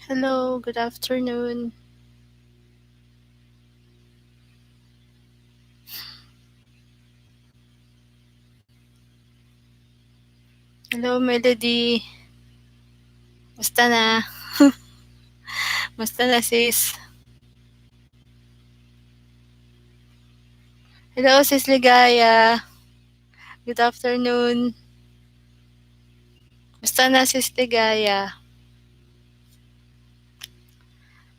Hello, good afternoon. Hello, Melody. Musta na? Musta na, sis? Hello, sis Ligaya. Good afternoon. Musta na, sis Ligaya?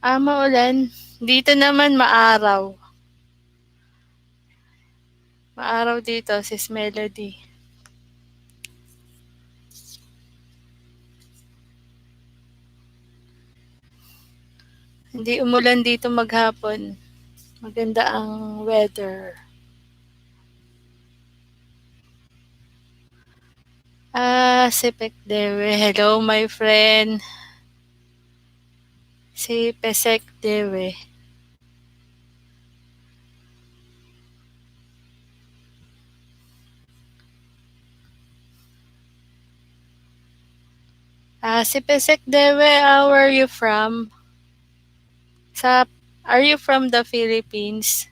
Maulan. Dito naman maaraw. Maaraw dito, sis Melody. Hindi umulan dito maghapon. Maganda ang weather. Si Pekdewe. Hello, my friend. Si Pesek Dewe. Si Pesek Dewe, where are you from? Sa, are you from the Philippines?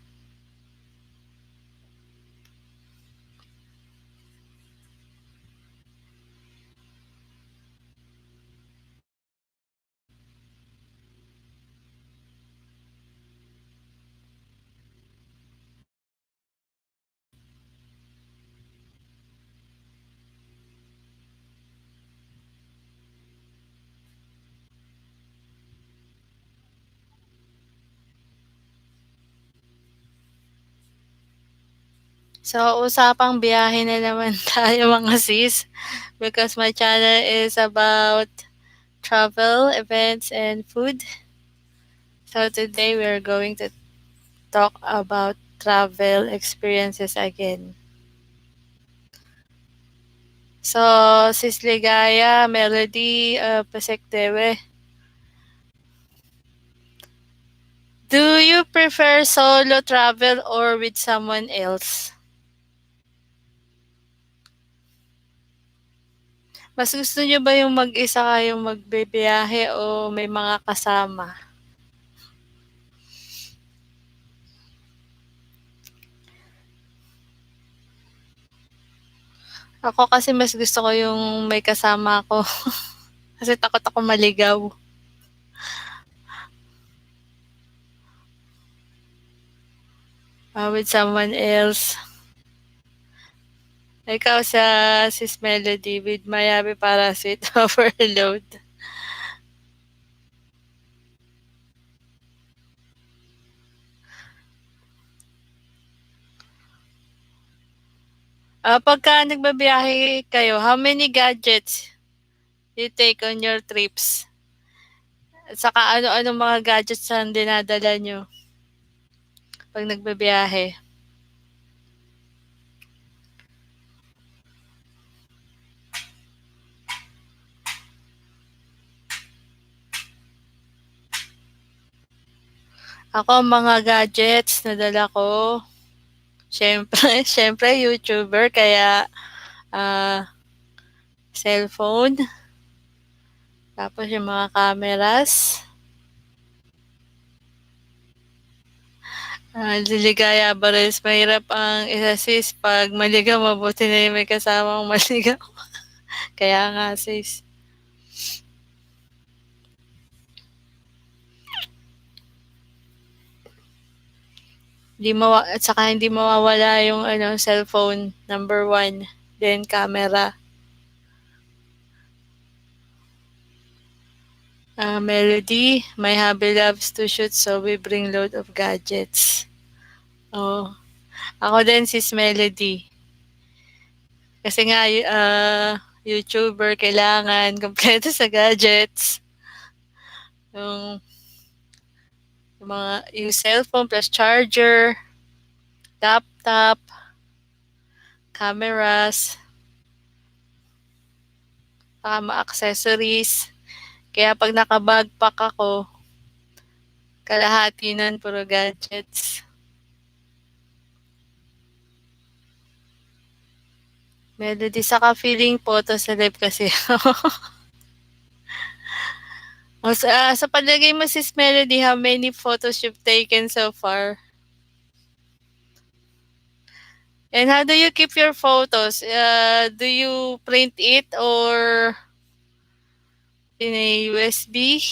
So, usapang biyahe na naman tayo mga sis because my channel is about travel, events, and food. So, today we're going to talk about travel experiences again. So, sis Ligaya, Melody, Pasektewe, do you prefer solo travel or with someone else? Mas gusto nyo ba yung mag-isa kayong magbibiyahe o may mga kasama? Ako kasi mas gusto ko yung may kasama ako kasi takot ako maligaw, with someone else. Ikaw sa Sis Melody with Miami Parasite Overload. Pagka nagbabiyahe kayo, how many gadgets you take on your trips? At saka ano-ano mga gadgets ang dinadala nyo pag nagbabiyahe? Ako, mga gadgets na dala ko, syempre, syempre YouTuber, kaya cellphone, tapos yung mga cameras, liligaya ba rin, mahirap ang i-assist pag maligaw, mabuti na yung may kasamang maligaw. Kaya nga sis, at saka hindi mawawala yung cellphone, number one, then camera. Melody, my hubby loves to shoot so we bring load of gadgets. Oh, ako din sis Melody. Kasi nga, YouTuber, kailangan kompleto sa gadgets. Yung, yung cellphone plus charger, laptop, cameras, mga accessories. Kaya pag naka-backpack ako, kalahati nun puro gadgets. Melody, saka feeling photo sa live kasi Sa palagay mo, Sis Melody, how many photos you've taken so far? And how do you keep your photos? Do you print it or in a USB?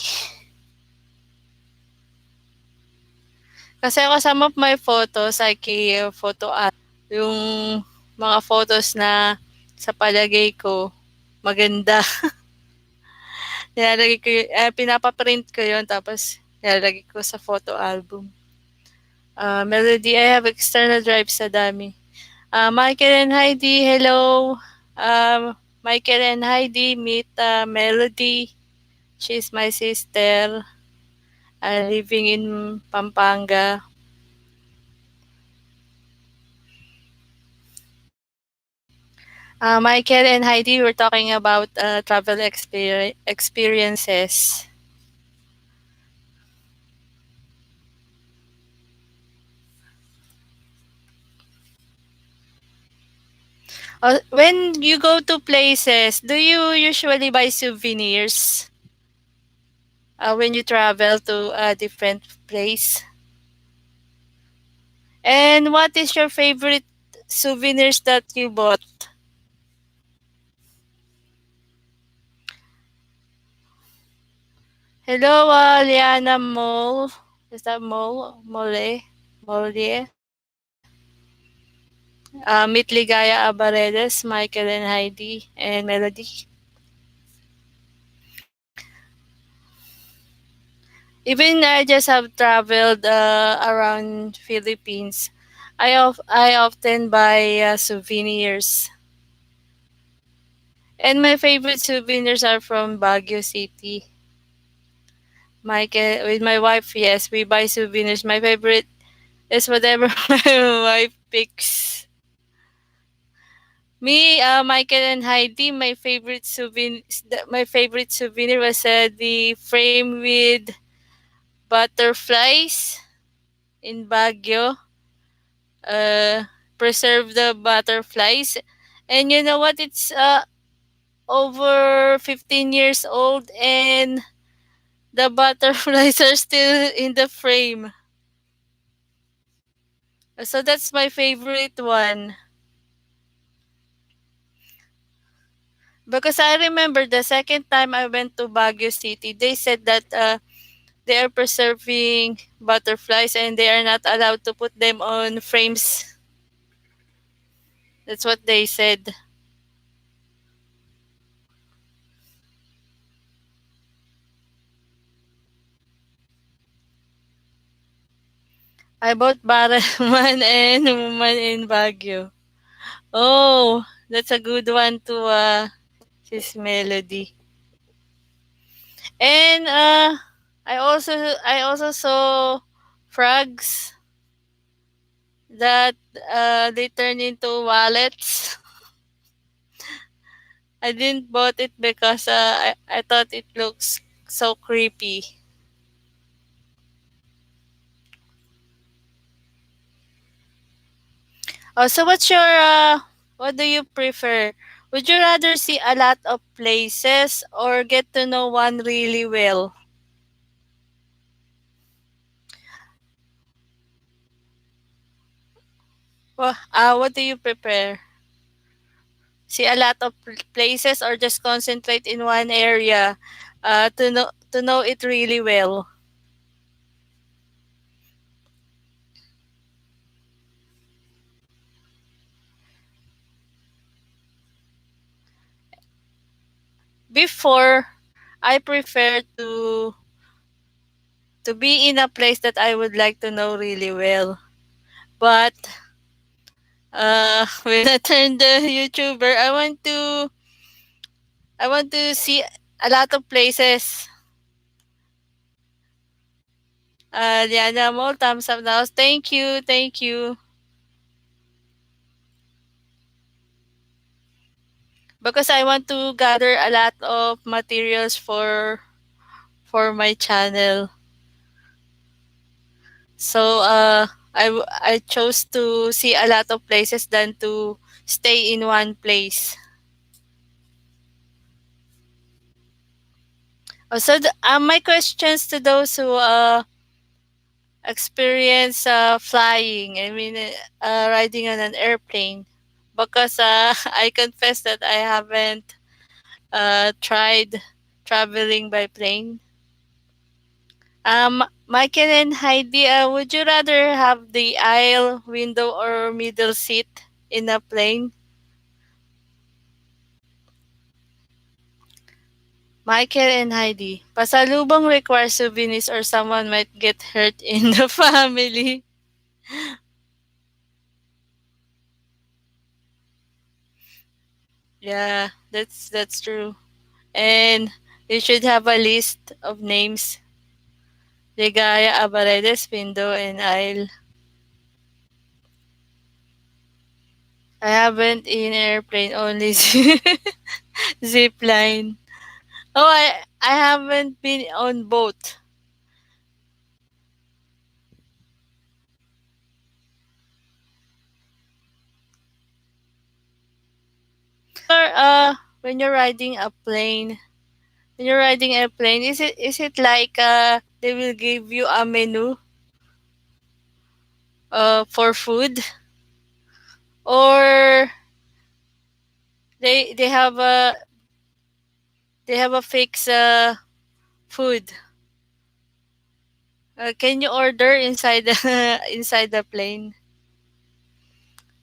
Kasi ako some of my photos, I keep photo album. Yung mga photos na sa palagay ko maganda. Nilalagay ko pinapaprint ko yun tapos nilalagay ko sa photo album. Melody, I have external drive sa dami. Michael and Heidi, hello. Michael and Heidi, meet Melody. She's my sister, living in Pampanga. Michael and Heidi, we're talking about travel experiences. When you go to places, do you usually buy souvenirs when you travel to a different place? And what is your favorite souvenirs that you bought? Hello, Liana Mole. Is that Mole? Mole? Mole? Meet Ligaya Abaredes, Michael and Heidi, and Melody. Even I just have traveled around Philippines. I often buy souvenirs. And my favorite souvenirs are from Baguio City. With my wife, yes, we buy souvenirs. My favorite is whatever my wife picks. Me, Michael and Heidi, my favorite souvenir was the frame with butterflies in Baguio. Uh, Preserve the butterflies. And you know what? It's over 15 years old and the butterflies are still in the frame. So that's my favorite one. Because I remember the second time I went to Baguio City, they said that they are preserving butterflies and they are not allowed to put them on frames. That's what they said. I bought Barrel Man and Woman in Baguio. Oh, that's a good one to his melody. And I also saw frogs that they turn into wallets. I didn't bought it because I thought it looks so creepy. Oh, so what do you prefer? Would you rather see a lot of places or get to know one really well? Well, what do you prefer? See a lot of places or just concentrate in one area to know it really well? Before, I prefer to be in a place that I would like to know really well. But when I turned the YouTuber, I want to see a lot of places. Diana Mo, thumbs up now. Thank you, thank you. Because I want to gather a lot of materials for my channel. So I chose to see a lot of places than to stay in one place. My questions to those who experience flying, I mean, riding on an airplane, because I confess that I haven't tried traveling by plane. Michael and Heidi, would you rather have the aisle, window, or middle seat in a plane? Michael and Heidi, pasalubong requires souvenirs or someone might get hurt in the family. Yeah, that's true. And you should have a list of names. Ligaya, Abaredes, window, and aisle. I haven't in airplane, only zip line. Oh, I haven't been on boat. Or when you're riding a plane, when you're riding a plane, is it like they will give you a menu for food, or they have a fixed food. Can you order inside the inside the plane?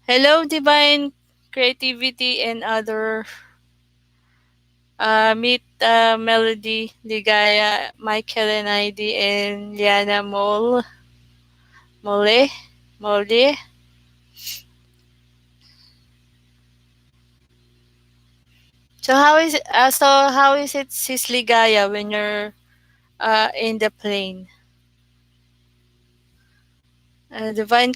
Hello, divine creativity and other. Meet Melody, Ligaya, Michael and ID, and Liana Mole, Mole. So how is it sis Ligaya when you're in the plane? Divine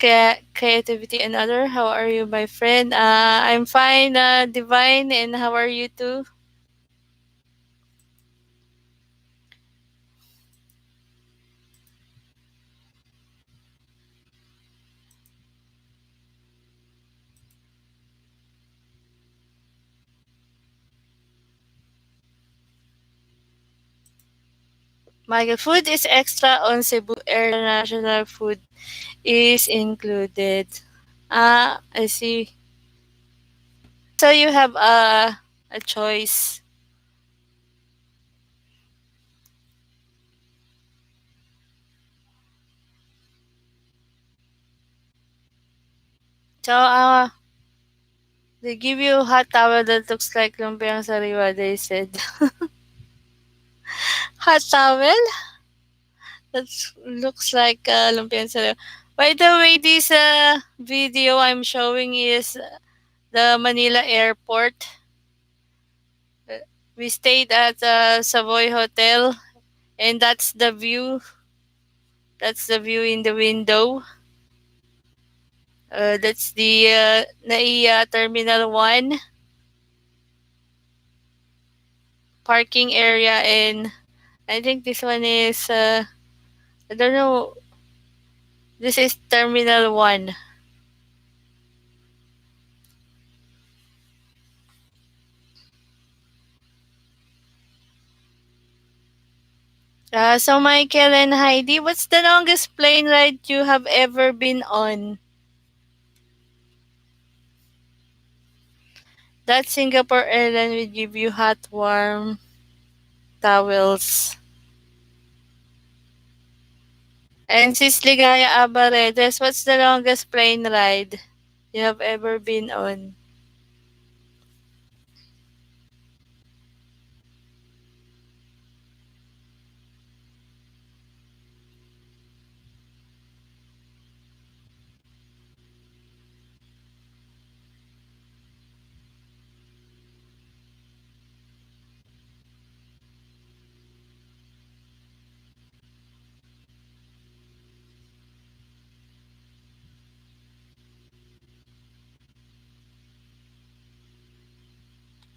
creativity and other. How are you, my friend? I'm fine, Divine, and how are you too? Michael, food is extra on Cebu Air International food is included. I see. So you have a choice. So they give you hot towel that looks like lumpiang sariwa. They said hot towel that looks like lumpiang sariwa. By the way, this video I'm showing is the Manila airport. We stayed at Savoy Hotel, and that's the view. That's the view in the window. That's the NAIA Terminal 1 parking area, and I think this one is, I don't know, this is Terminal 1. So, Michael and Heidi, what's the longest plane ride you have ever been on? That Singapore airline will give you hot, warm towels. And Sis Ligaya Abaredes, what's the longest plane ride you have ever been on?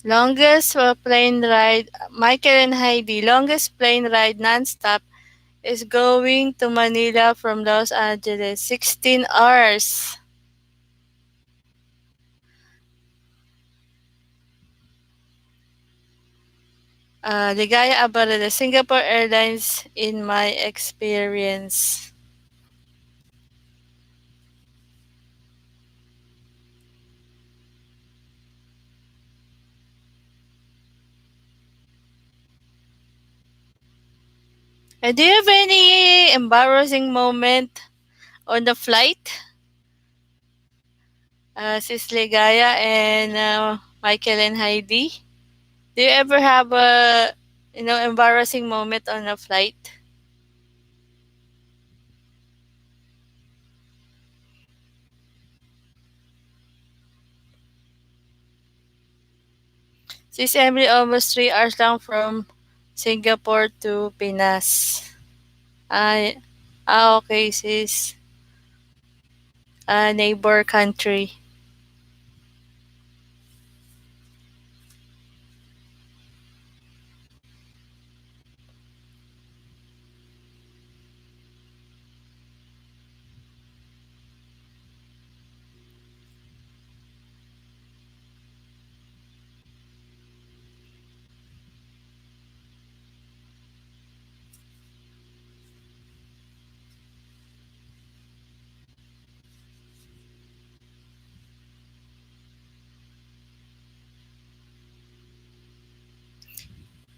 Longest plane ride, Michael and Heidi, longest plane ride nonstop is going to Manila from Los Angeles, 16 hours. Ligaya Abarele, Singapore Airlines in my experience. Do you have any embarrassing moment on the flight? Sis Ligaya and Michael and Heidi. Do you ever have a embarrassing moment on a flight? Sis Emily almost 3 hours lang from Singapore to Pinas. Ah, okay, sis. Neighbor country.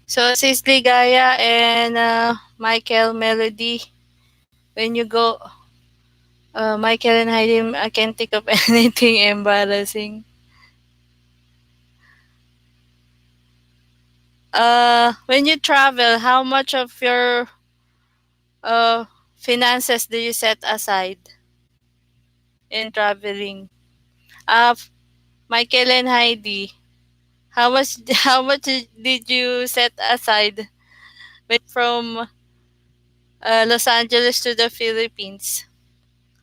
So, sis Ligaya and Michael Melody, when you go, Michael and Heidi, I can't think of anything embarrassing. When you travel, how much of your uh, finances do you set aside in traveling? Uh, Michael and Heidi, how much how much did you set aside when from Los Angeles to the Philippines?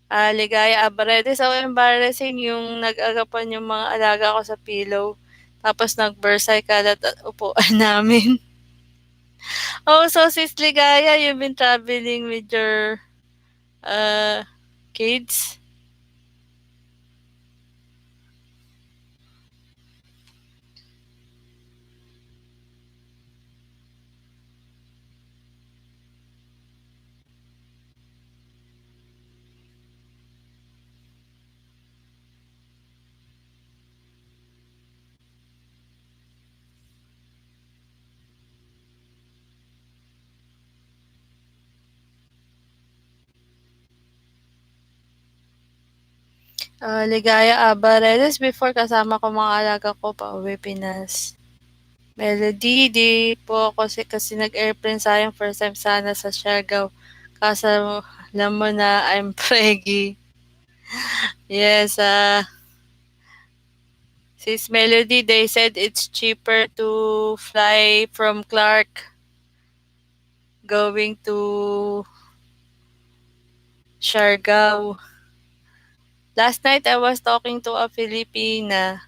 Ligaya Abarete, so embarrassing yung nag-agapan yung mga alaga ko sa pillow. Tapos nag-bursay kalat at upuan namin. Oh, so sis Ligaya, you've been traveling with your uh, kids? Ligaya Abareles, before kasama ko mga alaga ko pa uwi Pinas. Melody, di po ako kasi nag-airplane sayang first time sana sa Siargao. Kaso alam mo na I'm preggy. Yes, sis Melody, they said it's cheaper to fly from Clark going to Siargao. Last night I was talking to a Filipina.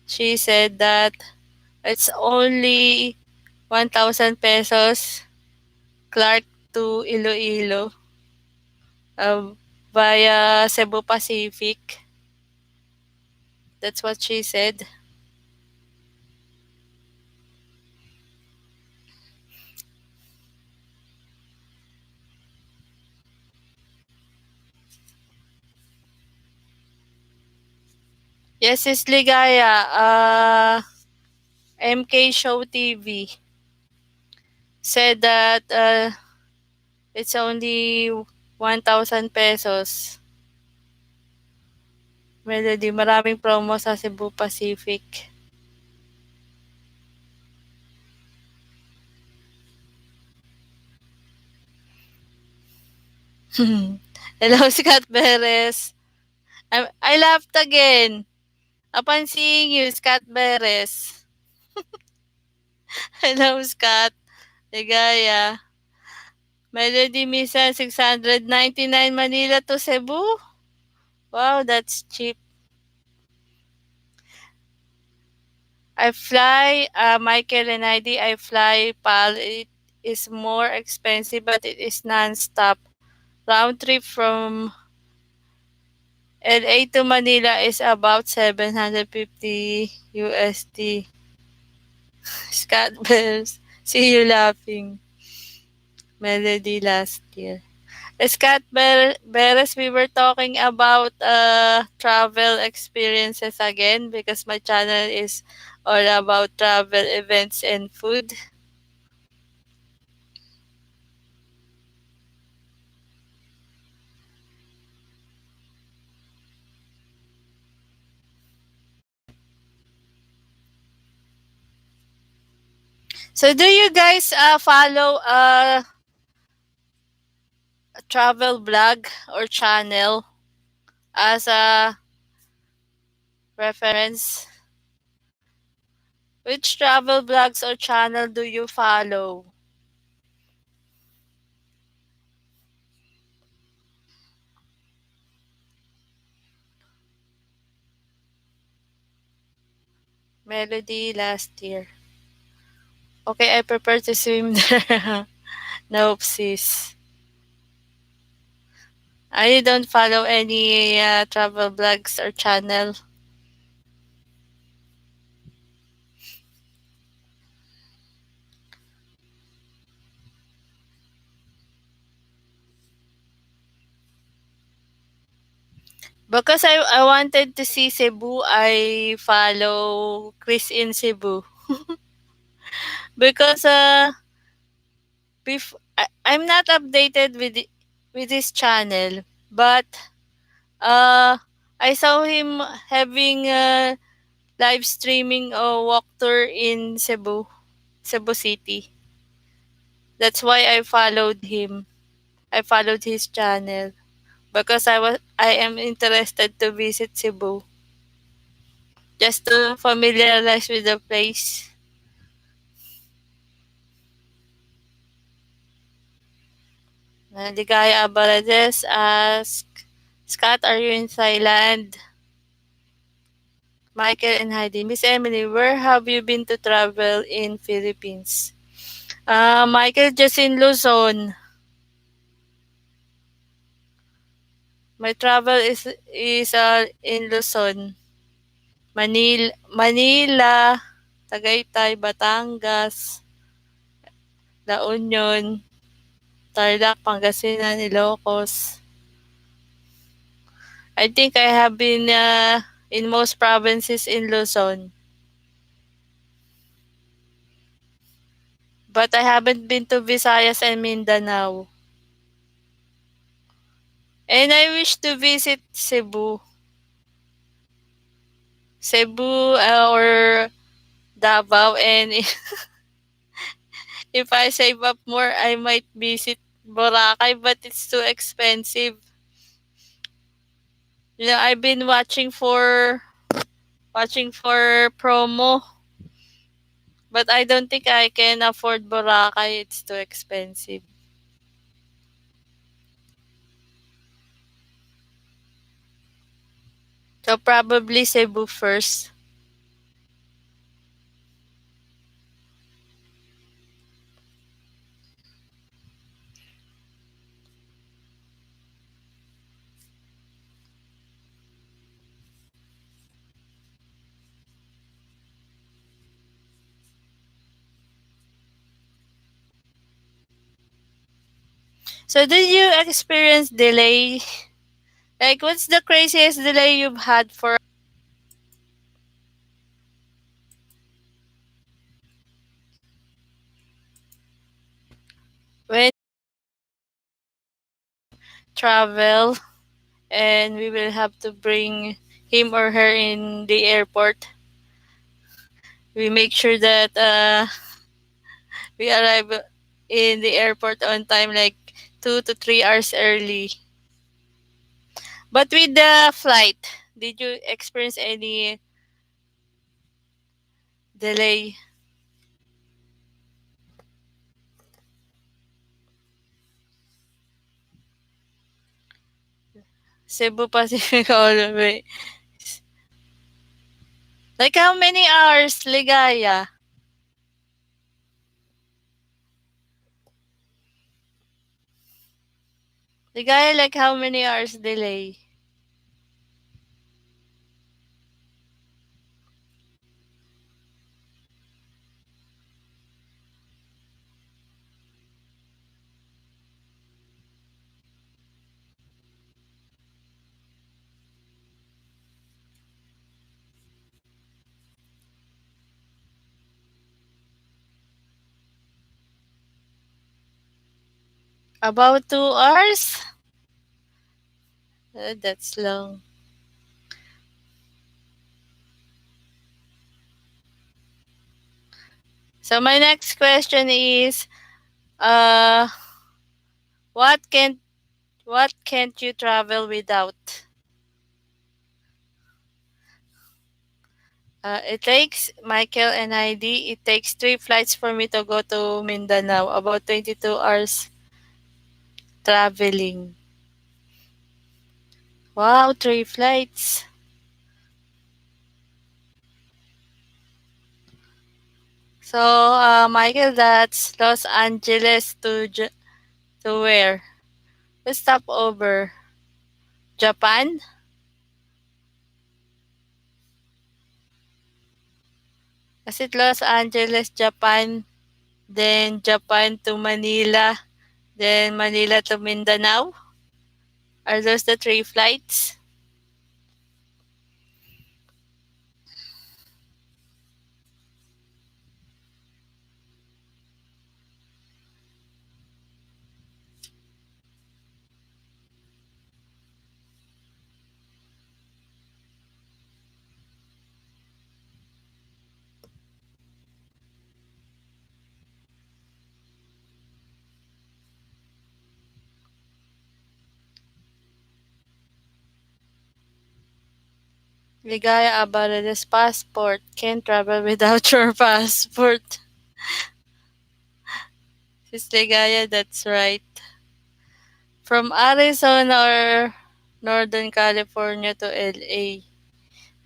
She said that it's only 1,000 pesos Clark to Iloilo uh, via Cebu Pacific. That's what she said. Yes, it's Ligaya. MK Show TV said that it's only 1,000 pesos. Melody, maraming promo sa Cebu Pacific. Hello, Scott Beres. I laughed again. Upon seeing you, Scott Beres. Hello, Scott. Ligaya. Melody Misa, 699 Manila to Cebu. Wow, that's cheap. I fly, Michael and I fly PAL. It is more expensive, but it is non-stop. Round trip from LA to Manila is about 750 USD. Scott Bears. See you laughing. Melody last year. Beres, we were talking about travel experiences again because my channel is all about travel events and food. So do you guys follow a travel blog or channel as a reference? Which travel blogs or channel do you follow? Melody last year. Okay, I prefer to swim there. Nope, sis. I don't follow any travel blogs or channel. Because I wanted to see Cebu, I follow Chris in Cebu. Because I'm not updated with his channel, but uh I saw him having live streaming a walk tour in Cebu, Cebu City. That's why I followed him. I followed his channel because I am interested to visit Cebu just to familiarize with the place. Ligaya Abarades ask, Scott, are you in Thailand? Michael and Heidi, Miss Emily, where have you been to travel in Philippines? Michael, just in Luzon. My travel is in Luzon, Manila, Tagaytay, Batangas, La Union, Tarlac, Pangasinan, Ilocos. I think I have been in most provinces in Luzon, but I haven't been to Visayas and Mindanao. And I wish to visit Cebu. Cebu or Davao, and if I save up more, I might visit Boracay, but it's too expensive. I've been watching for promo, but I don't think I can afford Boracay. It's too expensive. So probably Cebu first. So did you experience delay? Like what's the craziest delay you've had for when travel and we will have to bring him or her in the airport? We make sure that we arrive in the airport on time, like 2 to 3 hours early. But with the flight, did you experience any delay? Cebu Pacific all the way. Like how many hours, Ligaya? Ligaya, like how many hours delay? About 2 hours? That's long. So my next question is, uh, what can't you travel without? It takes Michael and Heidi. It takes 3 flights for me to go to Mindanao. About 22 hours traveling. Wow, 3 flights. So, Michael, that's Los Angeles to where? We stop over. Japan? Is it Los Angeles, Japan? Then Japan to Manila? Then Manila to Mindanao? Are those the 3 flights? Ligaya Abarales passport. Can't travel without your passport. Sis Ligaya, that's right. From Arizona or Northern California to LA.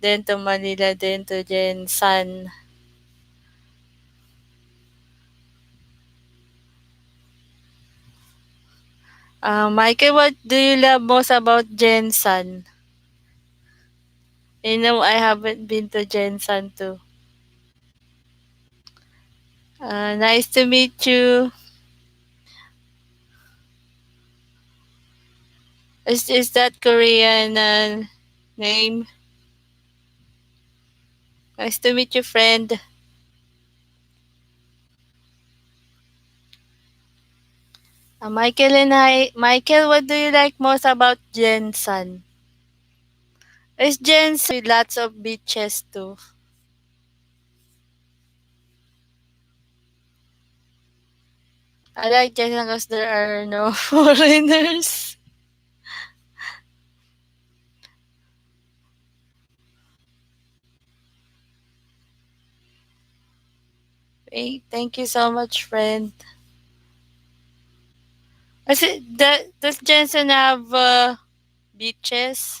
Then to Manila, then to Jensan. Michael, what do you love most about Jensan? You know, I haven't been to Jensan too. Nice to meet you. Is that Korean name? Nice to meet you, friend. Michael, what do you like most about Jensan? Is Jensan with lots of beaches too? I like Jensan because there are no foreigners. Hey, thank you so much, friend. Does Jensen have beaches?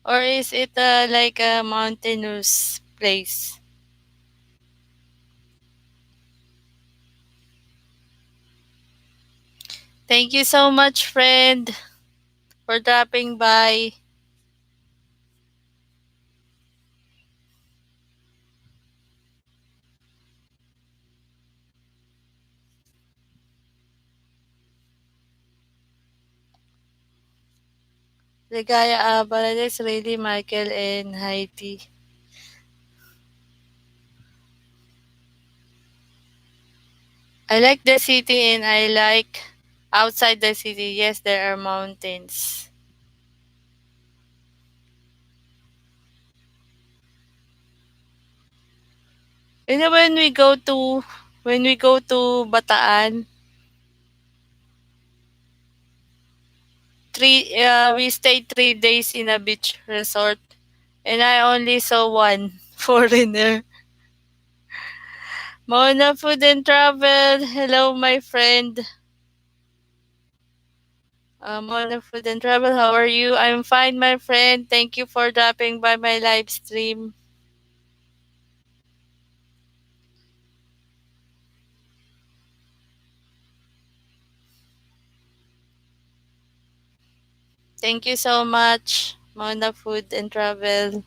Or is it like a mountainous place? Thank you so much, friend, for dropping by. Ligaya Abalades, really, Michael, and Heidi. I like the city and I like outside the city. Yes, there are mountains. You know, when we go to Bataan, we stayed 3 days in a beach resort, and I only saw one foreigner. Mona Food and Travel. Hello, my friend. Mona Food and Travel, how are you? I'm fine, my friend. Thank you for dropping by my live stream. Thank you so much, Mona Food and Travel.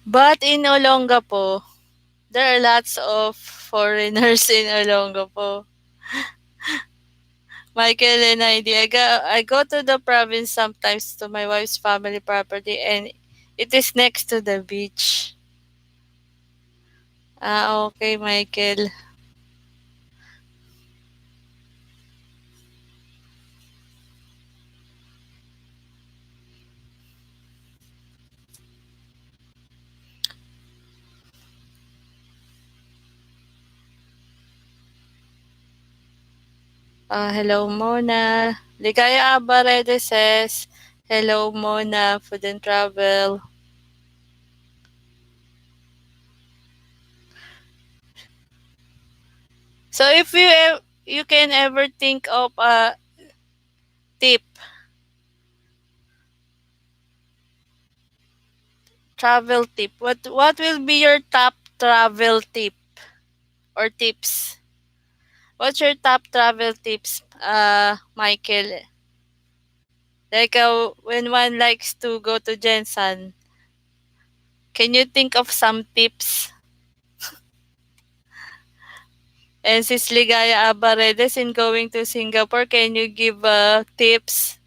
But in Olongapo, there are lots of foreigners in Olongapo. Michael and I go to the province sometimes to my wife's family property, and it is next to the beach. Okay, Michael. Hello, Mona. Ligaya Abarede says, hello, Mona, food and travel. So if you can ever think of a tip, travel tip, what will be your top travel tip or tips? What's your top travel tips, Michael? Like when one likes to go to Jensen, can you think of some tips? And since Ligaya Abaredes in going to Singapore, can you give tips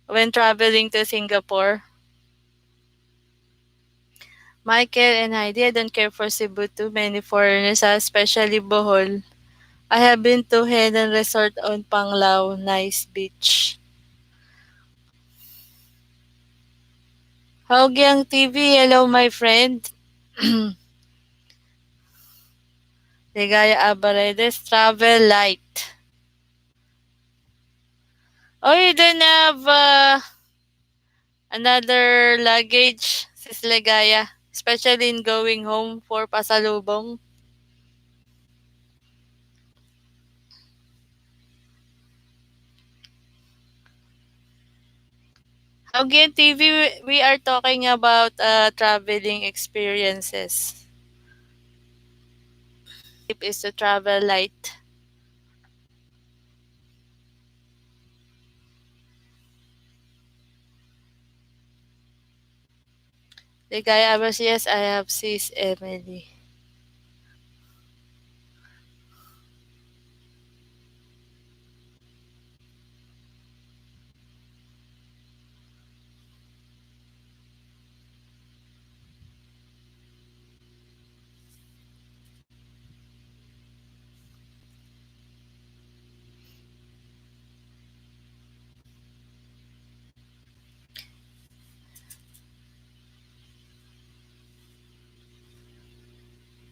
when traveling to Singapore? Michael and Heidi, I don't care for Cebu too many foreigners, especially Bohol. I have been to Henan Resort on Panglao, nice beach. Hogyang TV, hello my friend. Ligaya Abaredes, travel light. Oh, you don't have another luggage, sis Ligaya, especially in going home for pasalubong. Hogyang TV, we are talking about traveling experiences. Tip is to travel light. Ligaya Abas, yes, I have sis Emily.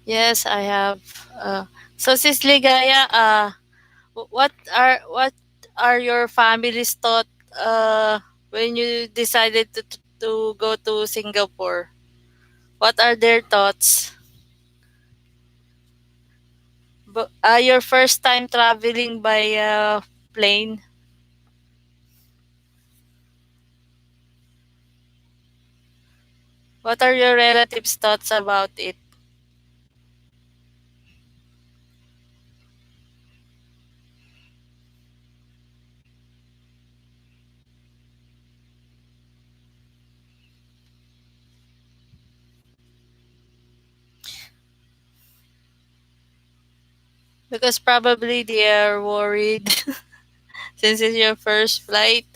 Yes, I have. So sis Ligaya, what are your family's thought when you decided to go to Singapore? What are their thoughts? Your first time traveling by plane. What are your relatives' thoughts about it? Because probably they are worried since it's your first flight.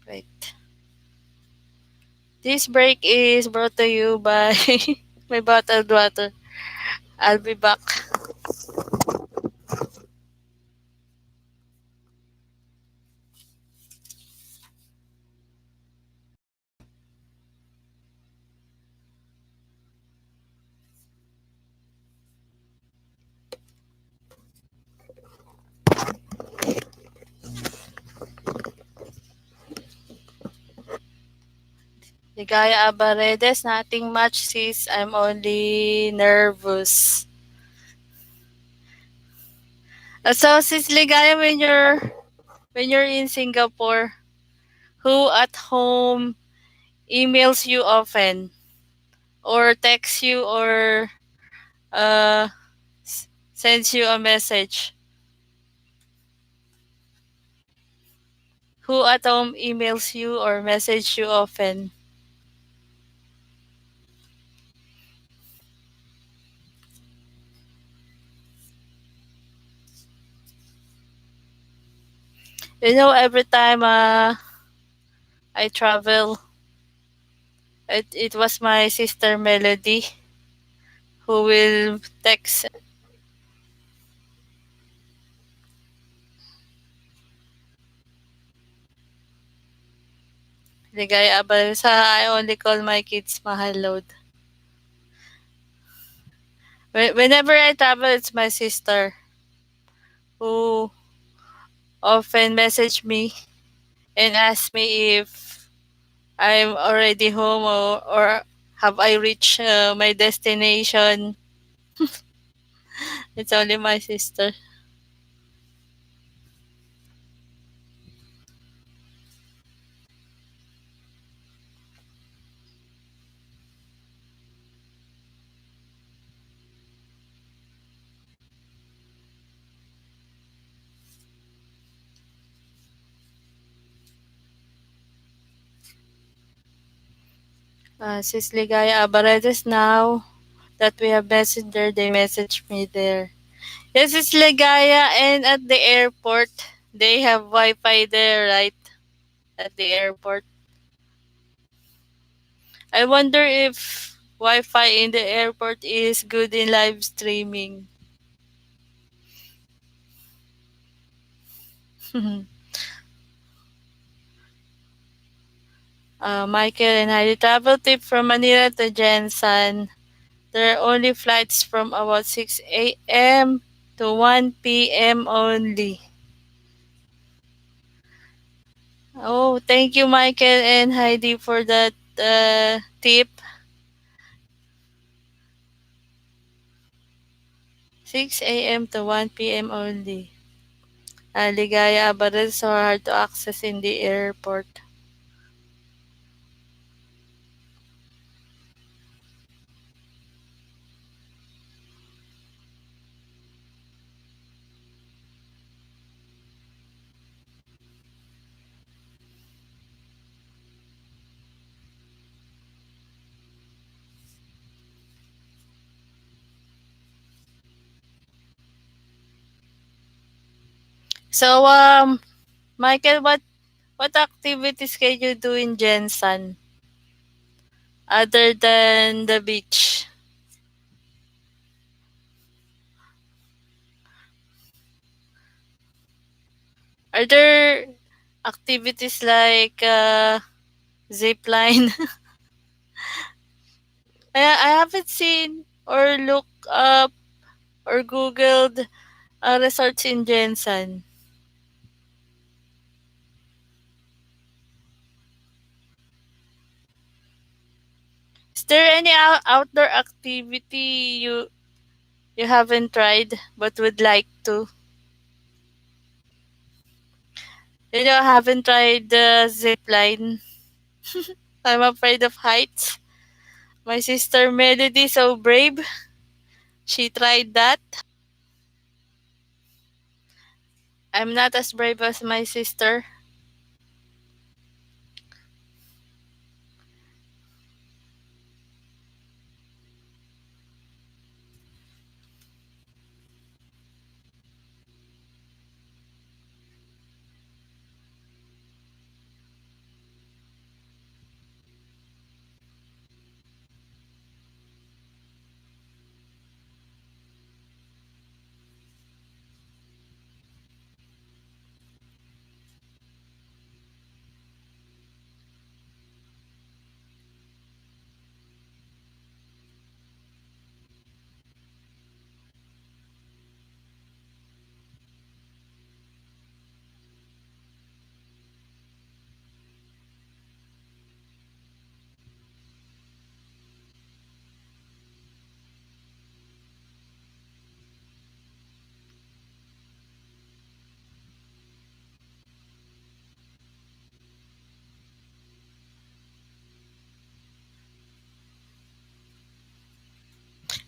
Right. This break is brought to you by my bottled water. I'll be back. Ligaya Abaredes, nothing much sis. I'm only nervous. So sis Ligaya, when you're in Singapore, who at home emails you often or texts you or uh, sends you a message? Who at home emails you or message you often? Every time I travel, it was my sister Melody who will text Ligaya Abal. I only call my kids Mahal Load. Whenever I travel, it's my sister who often message me and ask me if I'm already home or have I reached my destination. It's only my sister. Sis Ligaya Abaredes, now that we have messenger, they message me there. Yes, it's Ligaya, and at the airport, they have Wi-Fi there, right? At the airport. I wonder if Wi-Fi in the airport is good in live streaming. Michael and Heidi, travel tip from Manila to Jensen. There are only flights from about 6 a.m. to 1 p.m. only. Oh, thank you, Michael and Heidi, for that tip. 6 a.m. to 1 p.m. only. Ligaya, but it's so hard to access in the airport. So, Michael, what activities can you do in Jensen other than the beach? Are there activities like zip line? I haven't seen or looked up or googled resorts in Jensen. Is there any outdoor activity you haven't tried but would like to? I haven't tried the zip line. I'm afraid of heights. My sister Melody, so brave. She tried that. I'm not as brave as my sister.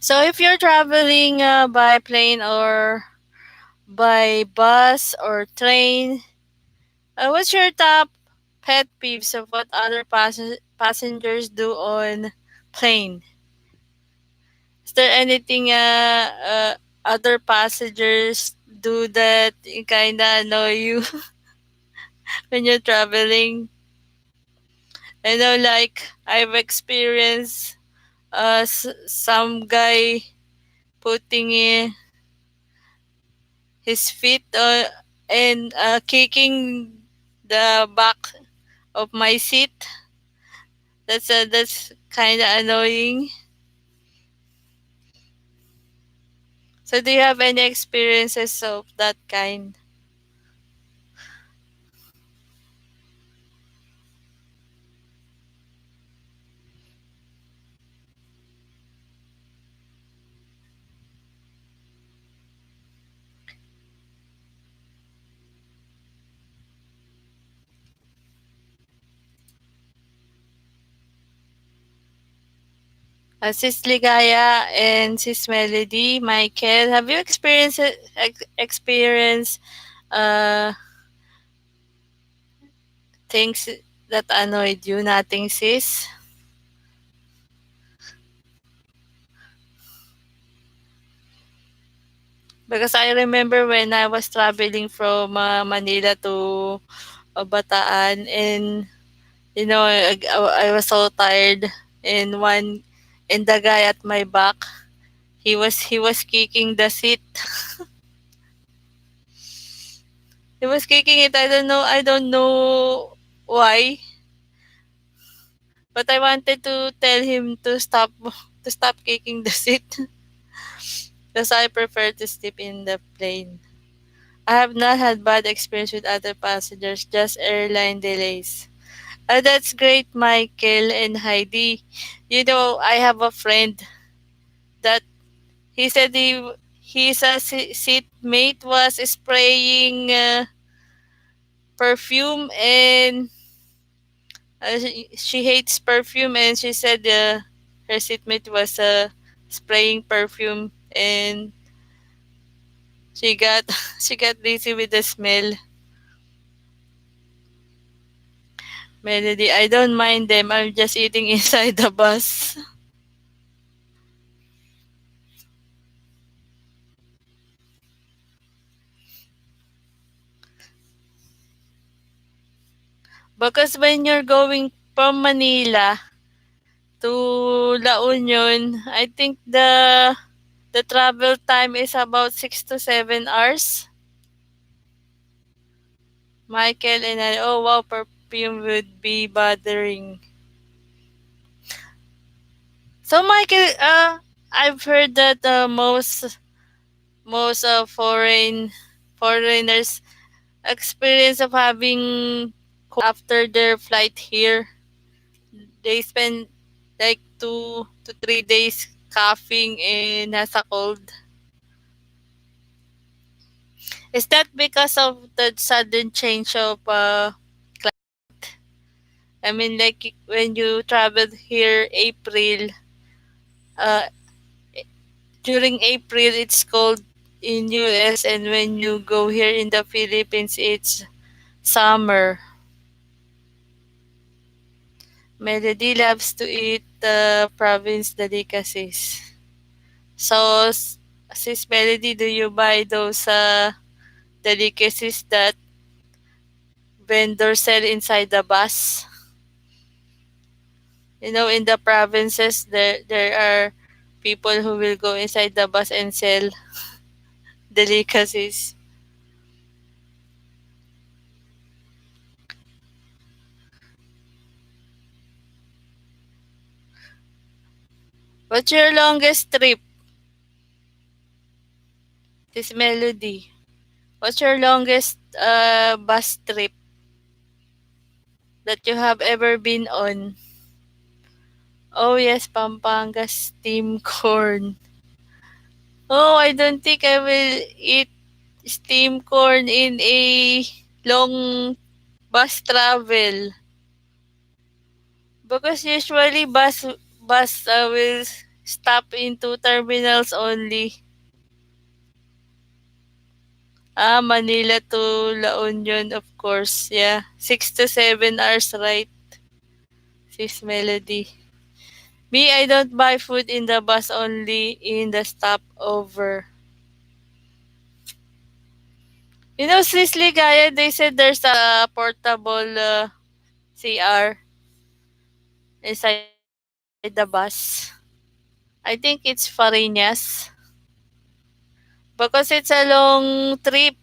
So if you're traveling by plane or by bus or train, what's your top pet peeves of what other passengers do on plane? Is there anything other passengers do that kind of annoy you? when you're traveling. I know, like, I've experienced some guy putting his feet and kicking the back of my seat. That's kind of annoying. So, do you have any experiences of that kind? Sis Ligaya and Sis Melody, Michael, have you experienced uh, things that annoyed you? Nothing, sis. Because I remember when I was traveling from Manila to Bataan, and I was so tired, and the guy at my back, he was kicking the seat. He was kicking it. I don't know why, but I wanted to tell him to stop to stop kicking the seat because I prefer to sleep in the plane. I have not had bad experience with other passengers, just airline delays. That's great, Michael and Heidi. I have a friend that he said his seatmate was spraying perfume, and she hates perfume, and she said her seatmate was spraying perfume, and she got she got dizzy with the smell. Melody, I don't mind them. I'm just eating inside the bus. Because when you're going from Manila to La Union, I think the travel time is about 6 to 7 hours. Michael and I, oh wow, perfume would be bothering. So Michael, I've heard that most foreigners experience of having after their flight here. They spend like 2 to 3 days coughing and has a cold. Is that because of the sudden change of I mean, like when you traveled here uh, during April it's cold in US, and when you go here in the Philippines it's summer. Melody loves to eat province delicacies. So, Sis Melody, do you buy those delicacies that vendors sell inside the bus? In the provinces, there are people who will go inside the bus and sell delicacies. What's your longest trip, Sis Melody? What's your longest bus trip that you have ever been on? Oh yes, Pampanga steam corn. Oh, I don't think I will eat steam corn in a long bus travel, because usually bus will stop in two terminals only. Manila to La Union, of course. Yeah, 6 to 7 hours, right, Sis Melody? Me, I don't buy food in the bus, only in the stopover. You know, Sisley Gaya, they said there's a portable CR inside the bus. I think it's Farinas because it's a long trip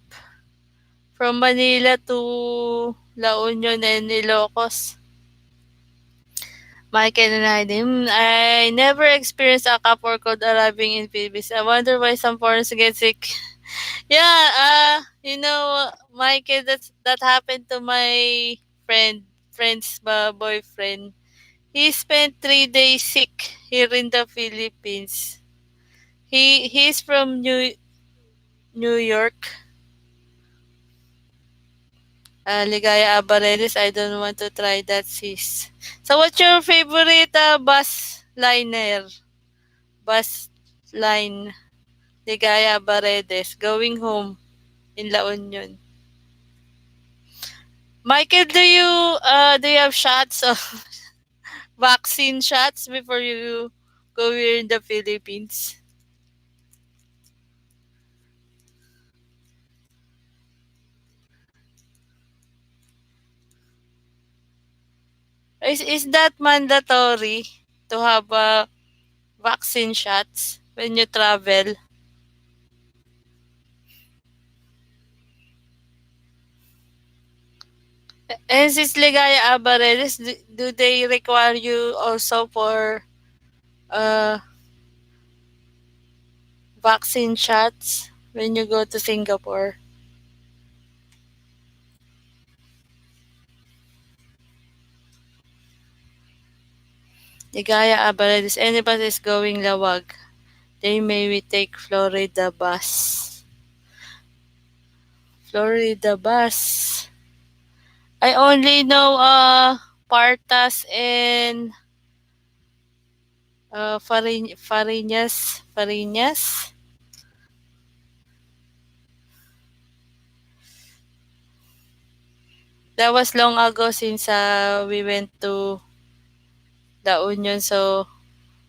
from Manila to La Union and Ilocos. Michael and I never experienced a cup or cold arriving in Philippines. I wonder why some foreigners get sick. Yeah, Michael, that happened to my friend's boyfriend. He spent 3 days sick here in the Philippines. He's from New York. Ligaya Abaredes, I don't want to try that, sis. So, what's your favorite bus liner? Bus line, Ligaya Abaredes, going home in La Union. Michael, do you have shots of vaccine shots before you go here in the Philippines? Is that mandatory to have vaccine shots when you travel? And since Ligaya Abaredes, do they require you also for uh, vaccine shots when you go to Singapore? Ligaya Abaredes, anybody is going Lawag. They may we take Florida bus. Florida bus. I only know Partas and Farinas. That was long ago since we went to La Union. So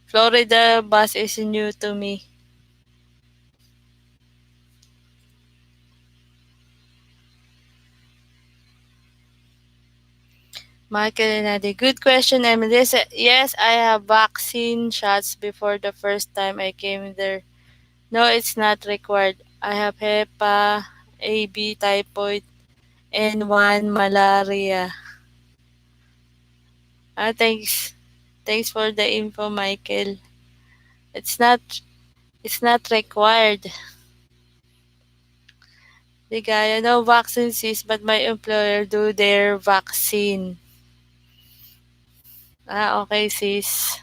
Florida bus is new to me. Michael and Adi, good question, Emily. Yes, I have vaccine shots before the first time I came there. No, it's not required. I have HEPA, AB, typhoid, and one malaria. Thanks. Thanks for the info, Michael. It's not it's not required. Ligaya, no vaccine sis, but my employer do their vaccine. Okay sis.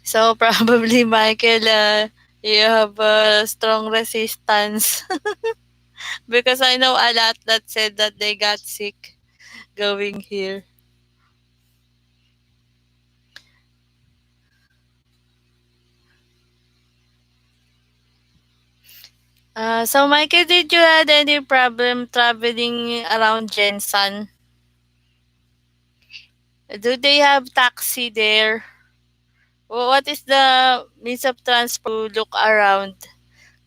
So probably Michael, you have a strong resistance because I know a lot that said that they got sick going here. So Michael, did you had any problem traveling around Jensen? Do they have taxi there? What is the means of transport to look around?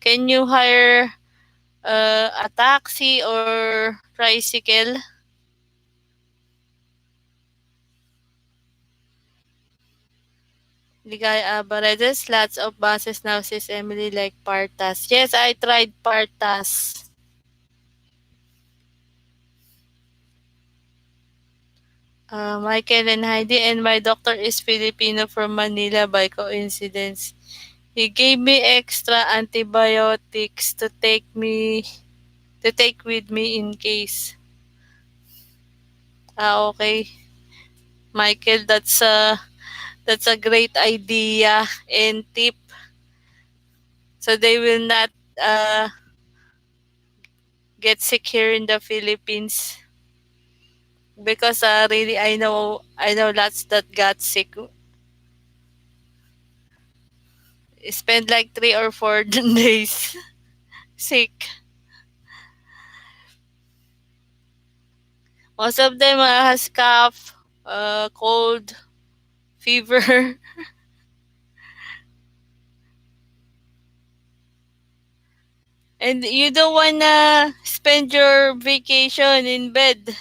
Can you hire a taxi or tricycle? Ligay Abaredes, lots of buses now, says Emily, like Partas. Yes, I tried Partas. Michael and Heidi, and my doctor is Filipino from Manila by coincidence. He gave me extra antibiotics to take with me in case. Okay. Michael, that's a great idea and tip. So they will not uh, get sick here in the Philippines because really I know lots that got sick. Spend like 3 or 4 days sick. Most of them has cough, cold, fever. And you don't wanna spend your vacation in bed.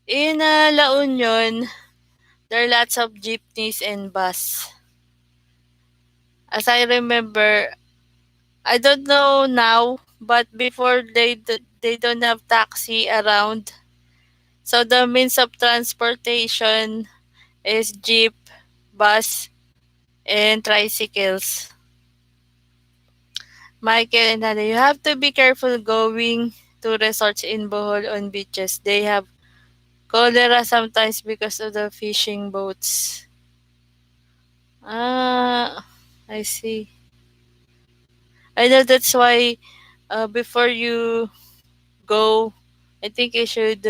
In La Union, there are lots of jeepneys and bus. As I remember, I don't know now, but before they don't have taxi around. So the means of transportation is jeep, bus, and tricycles. Michael and Hannah, you have to be careful going to resorts in Bohol on beaches. They have cholera sometimes because of the fishing boats. Ah, I see. I know that's why before you go, I think you should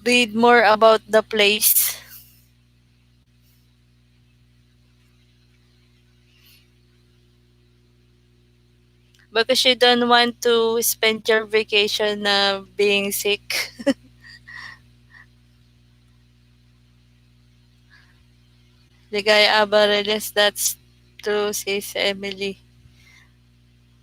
read more about the place because you don't want to spend your vacation being sick. Ligaya Abareles, that's true, says Emily.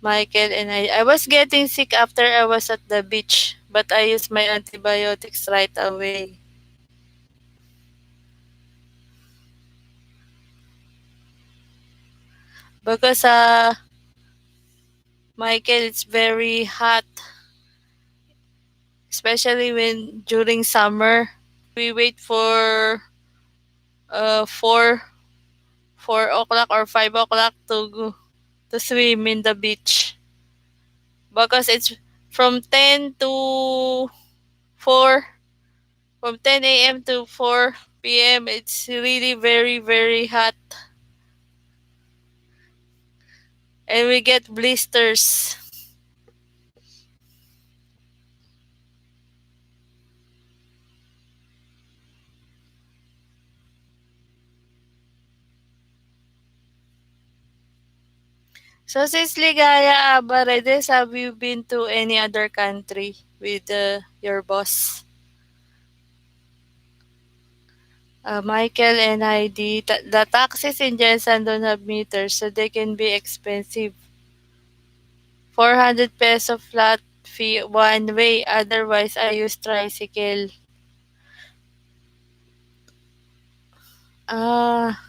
Michael and I was getting sick after I was at the beach, but I used my antibiotics right away. Because Michael, it's very hot, especially when during summer. We wait for 4 o'clock or 5 o'clock to swim in the beach because it's from 10 to 4 from 10 a.m. to 4 p.m. It's really very very hot and we get blisters. So since Ligaya Abaredes, have you been to any other country with your boss? Michael and Heidi, the taxis in Jensen don't have meters, so they can be expensive. 400 peso flat fee one way, otherwise I use tricycle. Ah,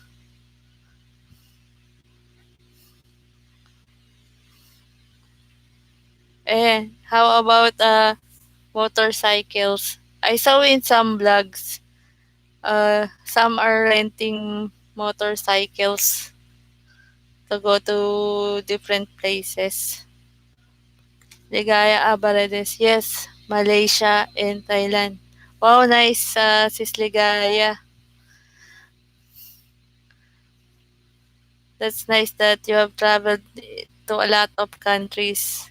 how about motorcycles? I saw in some vlogs, some are renting motorcycles to go to different places. Ligaya Abarades, yes, Malaysia and Thailand. Wow, nice, Sis Ligaya. That's nice that you have traveled to a lot of countries.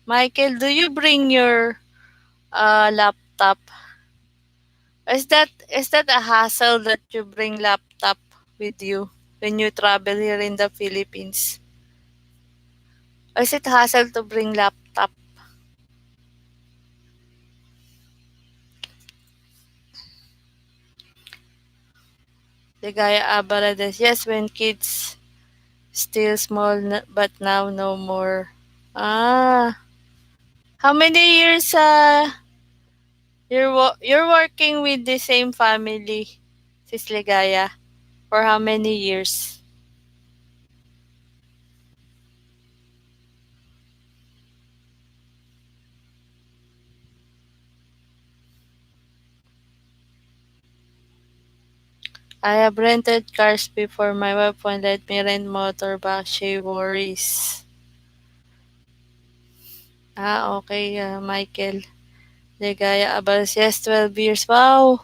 Michael, do you bring your laptop? Is that a hassle that you bring laptop with you when you travel here in the Philippines? Or is it hassle to bring laptop? Ligaya Abarades, yes, when kids still small, but now no more. Ah, how many years you're working with the same family, Sis Ligaya? For how many years? I have rented cars before. My wife won't let me rent motorbike. She worries. Ah, okay, Michael. Ligaya Abas. Yes, 12 years. Wow.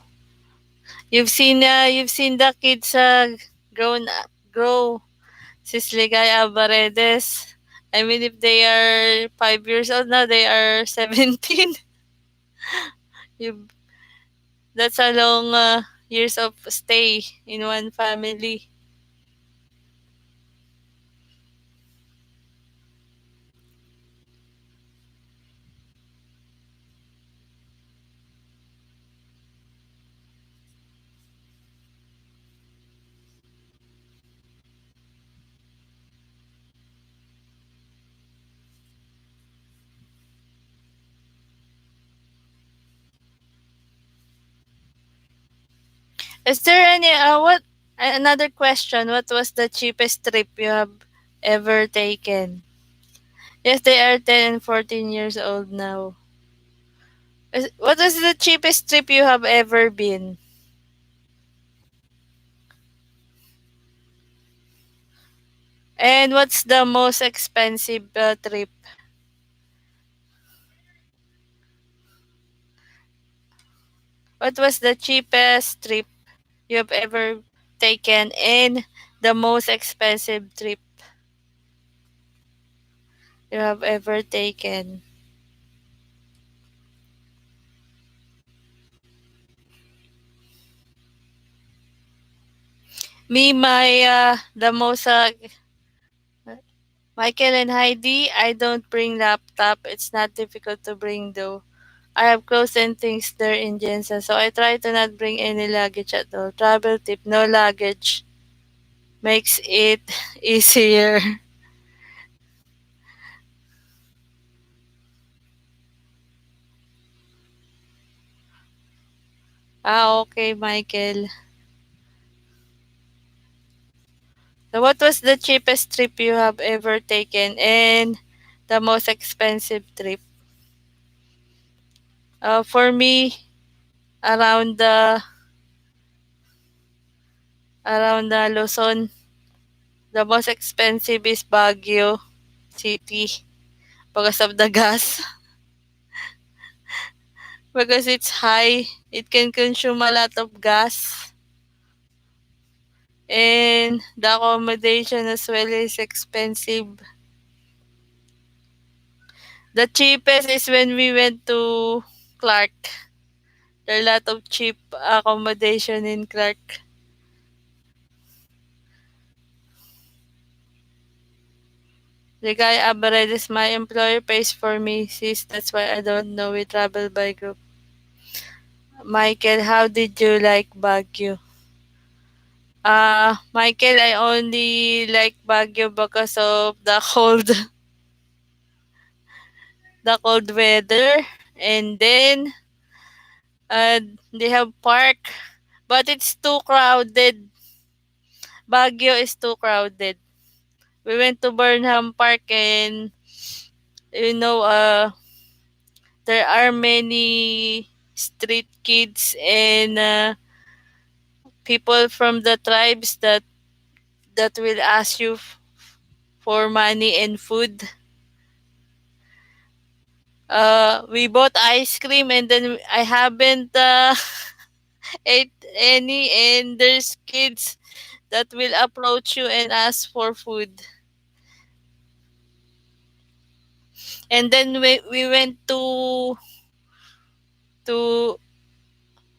You've seen the kids grow. Sis Ligaya Abaredes. I mean, if they are 5 years old now, they are 17. you, that's a long years of stay in one family. Is there any what another question? What was the cheapest trip you have ever taken? Yes, they are 10 and 14 years old now. What was the cheapest trip you have ever been? And what's the most expensive trip? What was the cheapest trip you have ever taken and the most expensive trip you have ever taken? Me, my the most Michael and Heidi, I don't bring laptop. It's not difficult to bring though. I have clothes and things there in Jensen, so I try to not bring any luggage at all. Travel tip, no luggage makes it easier. Okay, Michael. So what was the cheapest trip you have ever taken and the most expensive trip? For me, around the Luzon, the most expensive is Baguio City because of the gas. Because it's high, it can consume a lot of gas. And the accommodation as well is expensive. The cheapest is when we went to Clark. There are a lot of cheap accommodation in Clark. The guy Abaredes, my employer, pays for me, sis. That's why I don't know. We travel by group. Michael, how did you like Baguio? Michael, I only like Baguio because of the cold, the cold weather, and then uh, they have park, but it's too crowded. Baguio is too crowded. We went to Burnham Park, and you know, there are many street kids and people from the tribes that will ask you for money and food. We bought ice cream and then I haven't ate any, and there's kids that will approach you and ask for food. And then we went to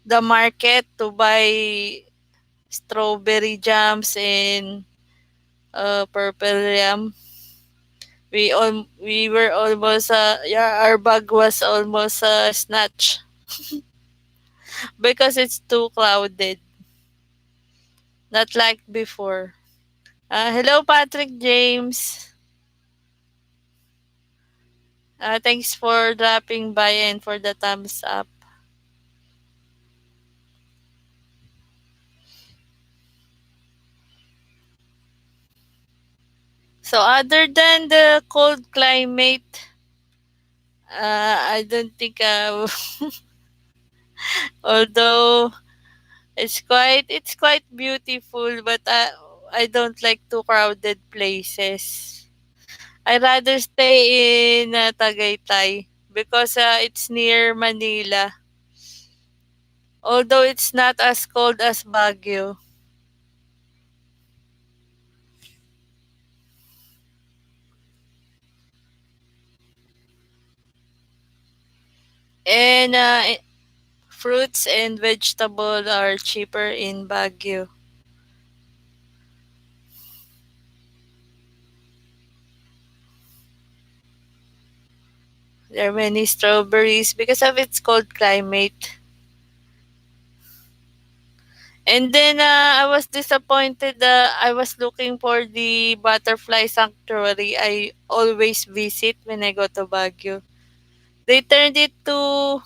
the market to buy strawberry jams and purple yam. We were almost yeah, our bag was almost snatched because it's too crowded, not like before. Hello, Patrick James. Thanks for dropping by and for the thumbs up. So other than the cold climate, I don't think although it's quite beautiful, but I don't like too crowded places. I rather stay in Tagaytay because it's near Manila. Although it's not as cold as Baguio. And fruits and vegetables are cheaper in Baguio. There are many strawberries because of its cold climate. And then I was disappointed. I was looking for the butterfly sanctuary I always visit when I go to Baguio. They turned it to,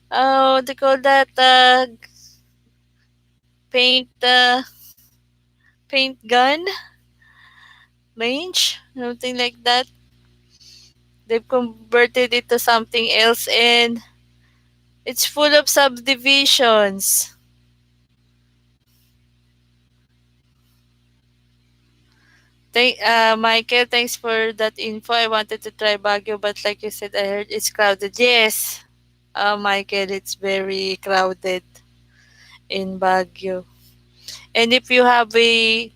what do you call that, paint, paint gun range, something like that. They've converted it to something else, and it's full of subdivisions. Michael, thanks for that info. I wanted to try Baguio, but like you said, I heard it's crowded. Yes, Michael, it's very crowded in Baguio. And if you have a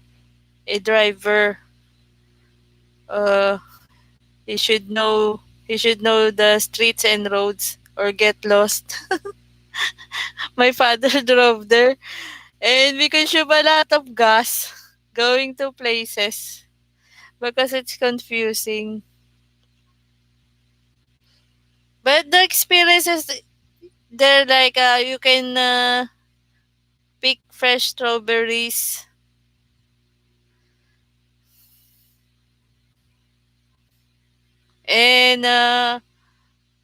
driver, uh, he should know he should know the streets and roads or get lost. My father drove there, and we consume a lot of gas going to places because it's confusing. But the experiences there, like you can pick fresh strawberries, and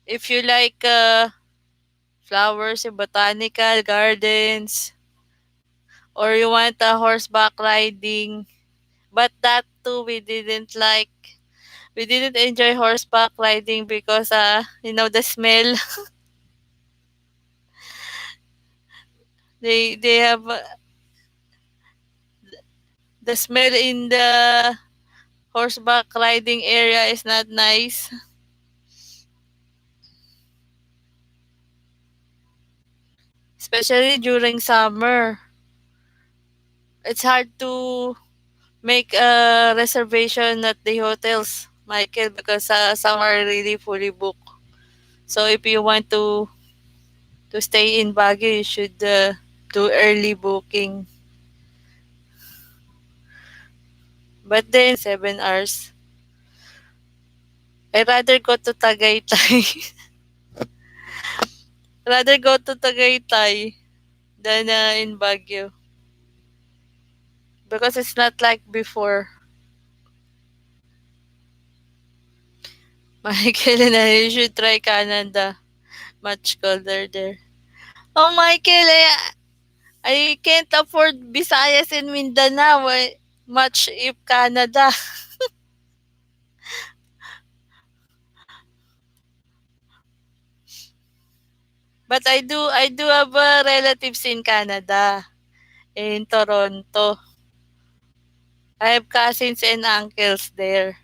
if you like flowers in botanical gardens, or you want a horseback riding, but that too we didn't like. We didn't enjoy horseback riding because the smell. They have the smell in the horseback riding area is not nice, especially during summer. It's hard to make a reservation at the hotels, Michael, because some are really fully booked. So if you want to stay in Baguio, you should do early booking. But then 7 hours. I rather go to Tagaytay. rather go to Tagaytay than in Baguio because it's not like before. Michael and I should try Canada. Much colder there. Oh, Michael, I can't afford Visayas and Mindanao. Much if Canada. But I do have relatives in Canada, in Toronto. I have cousins and uncles there.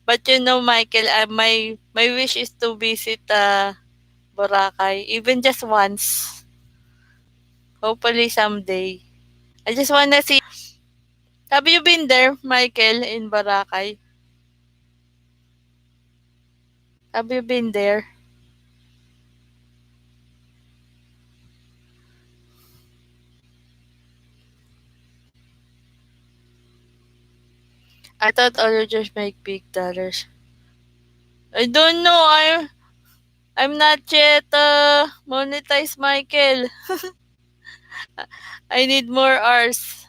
But Michael, my wish is to visit Boracay, even just once. Hopefully someday. I just wanna see. Have you been there, Michael, in Boracay? Have you been there? I thought all you just make big dollars. I don't know. I'm not yet monetized, Michael. I need more hours.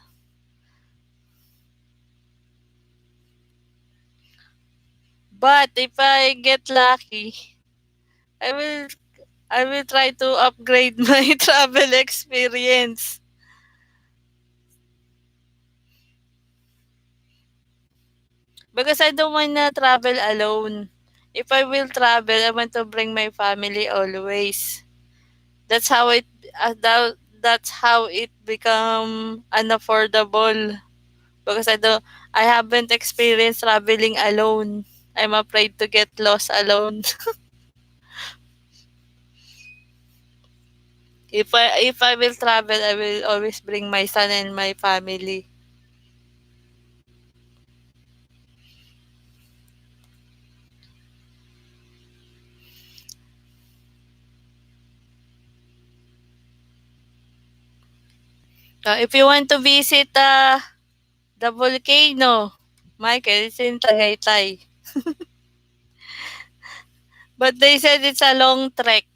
But if I get lucky, I will I will try to upgrade my travel experience because I don't want to travel alone. If I will travel, I want to bring my family always. That's how that's how it become unaffordable because I haven't experienced traveling alone. I'm afraid to get lost alone. If I will travel, I will always bring my son and my family. If you want to visit the volcano, Michael, it's in Tagaytay. But they said it's a long trek.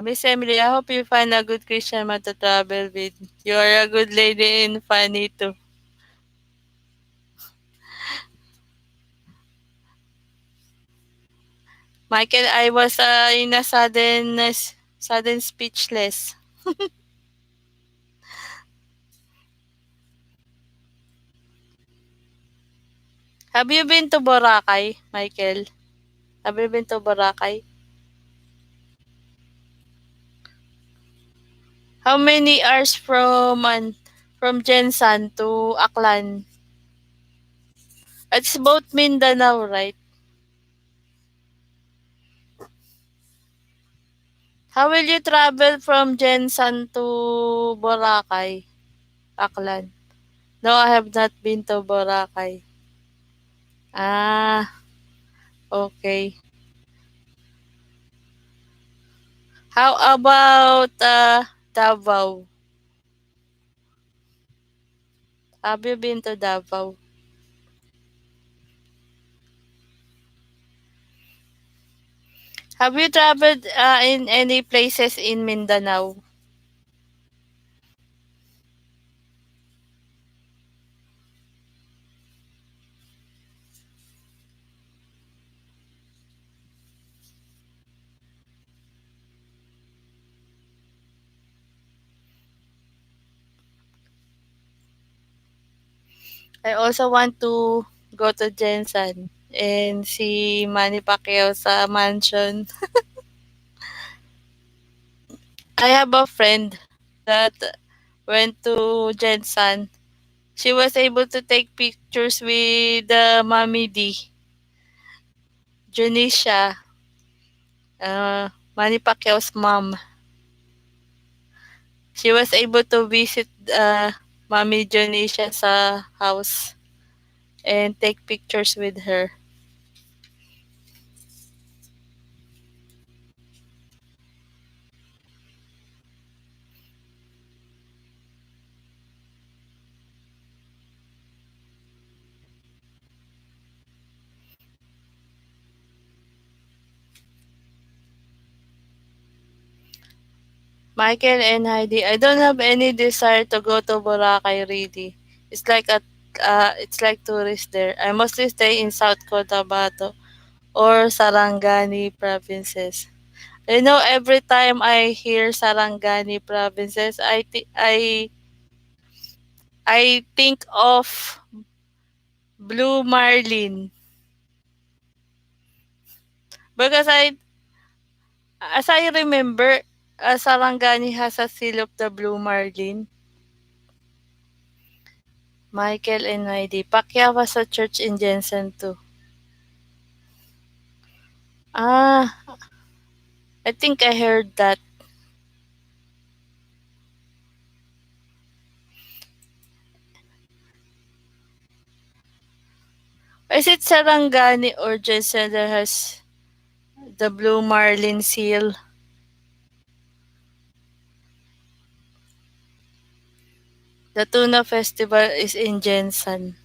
Miss Emily, I hope you find a good Christian man to travel with. You are a good lady and funny too. Michael, I was in a sudden speechless. Have you been to Boracay, Michael? Have you been to Boracay? How many hours from Jensan to Aklan? It's both Mindanao, right? How will you travel from Jensan to Boracay, Aklan? No, I have not been to Boracay. Ah, okay. How about Davao? Have you been to Davao? Have you traveled in any places in Mindanao? I also want to go to Jensan and see Manny Pacquiao sa mansion. I have a friend that went to Jensan. She was able to take pictures with the Mommy D, Junisha, Manny Pacquiao's mom. She was able to visit Mommy Junisha's house and take pictures with her. Michael and Heidi, I don't have any desire to go to Boracay really. It's like it's like tourist there. I mostly stay in South Cotabato or Sarangani provinces. You know, every time I hear Sarangani provinces, I think of Blue Marlin because as I remember, Sarangani has a seal of the Blue Marlin. Michael and Heidi. Pacquiao was a church in Jensen too. Ah, I think I heard that. Is it Sarangani or Jensen that has the Blue Marlin seal? The Tuna Festival is in Jensen.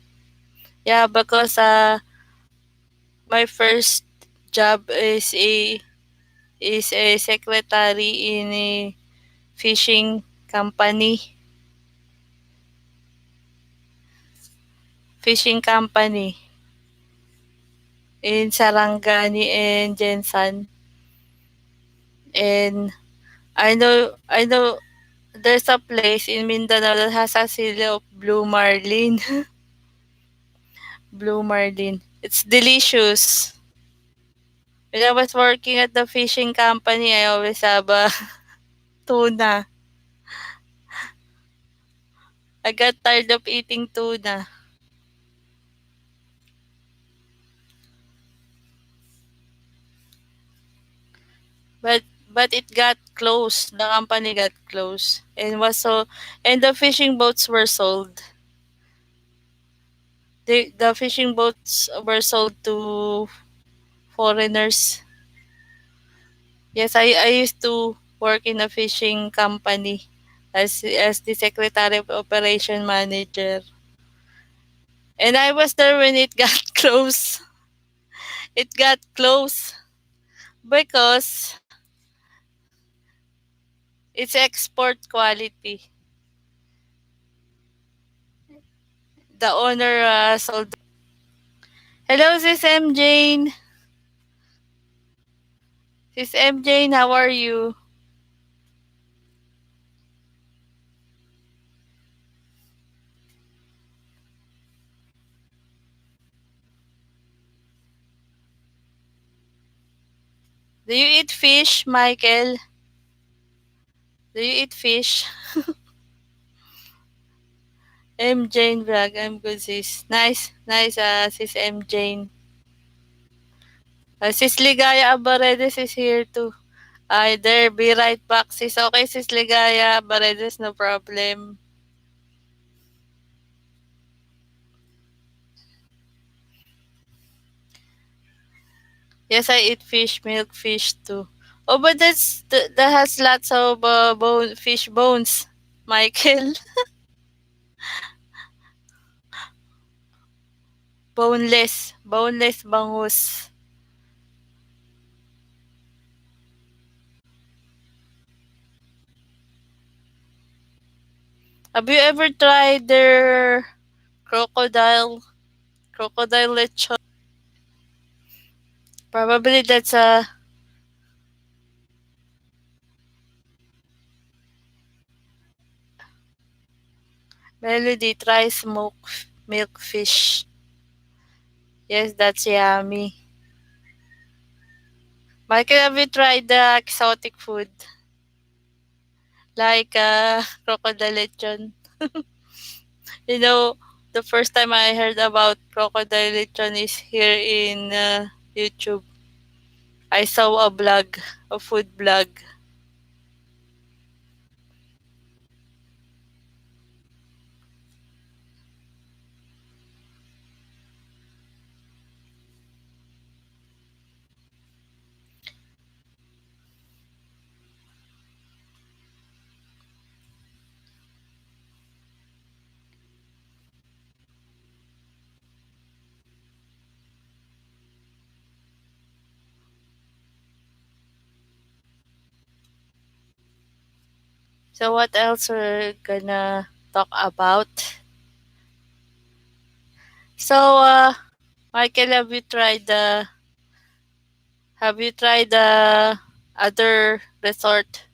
Yeah, because my first job is a secretary in a fishing company. Fishing company in Sarangani and Jensen. And I know there's a place in Mindanao that has a seal of blue marlin. Blue marlin. It's delicious. When I was working at the fishing company, I always have a tuna. I got tired of eating tuna. But but it got closed. The company got closed and the fishing boats were sold. The fishing boats were sold to foreigners. Yes, I used to work in a fishing company as the secretary of operation manager. And I was there when it got close. It got close because it's export quality. The owner sold. Hello, Sis M. Jane. Sis M. Jane, how are you? Do you eat fish, Michael? Do you eat fish? M. Jane Vlog, I'm good, sis. Nice, nice, Sis M. Jane. Sis Ligaya Abaredes is here too. There, be right back, sis. Okay, Sis Ligaya Abaredes, no problem. Yes, I eat fish, milk fish too. Oh, but that has lots of fish bones, Michael. Boneless bangus. Have you ever tried their crocodile crocodile lechon? Probably that's a melody. Try smoked milk fish. Yes, that's yummy. Michael, have you tried the exotic food like crocodile lechon? You know, the first time I heard about crocodile lechon is here in YouTube. I saw a blog, a food blog. So what else we're gonna talk about? So Michael, have you tried the other resort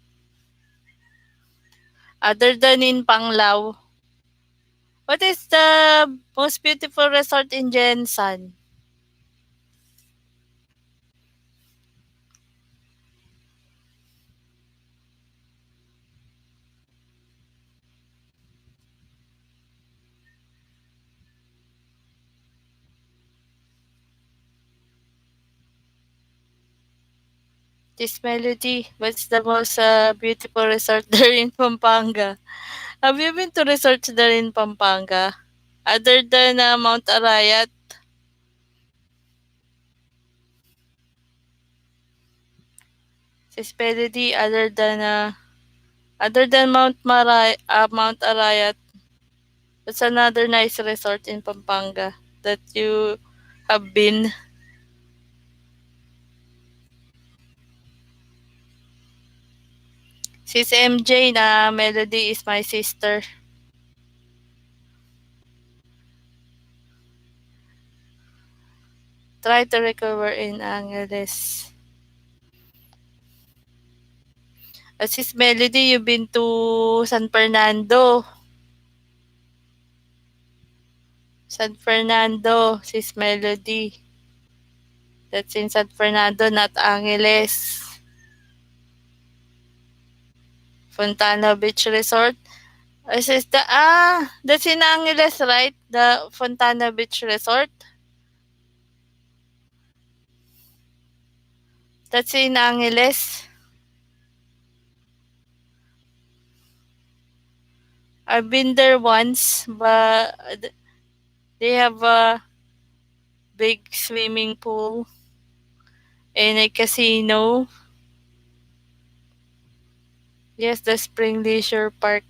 other than in Panglao? What is the most beautiful resort in Jensan? This melody. What's the most beautiful resort there in Pampanga? Have you been to resorts there in Pampanga? Other than Mount Arayat, this melody, other than Mount Arayat, that's another nice resort in Pampanga that you have been. Sis MJ na Melody is my sister. Try to recover in Angeles. Sis Melody, you've been to San Fernando. San Fernando, Sis Melody. That's in San Fernando, not Angeles. Fontana Beach Resort. That's in Angeles, right? The Fontana Beach Resort. That's in Angeles. I've been there once, but they have a big swimming pool and a casino. Yes, the Spring Leisure Park.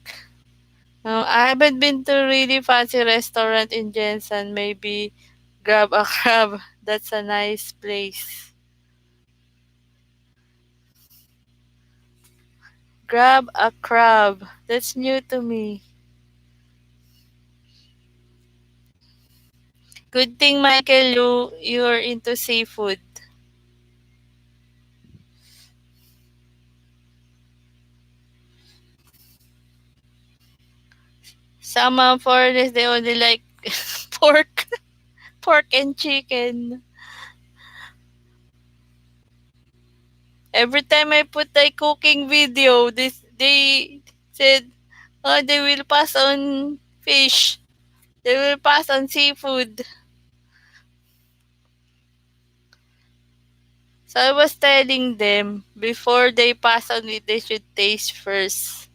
I haven't been to really fancy restaurant in Jensen. Maybe Grab a Crab. That's a nice place. Grab a Crab. That's new to me. Good thing, Michael, you're into seafood. Some foreigners, they only like pork, pork and chicken. Every time I put a cooking video, they said, oh, they will pass on fish. They will pass on seafood. So I was telling them before they pass on it, they should taste first.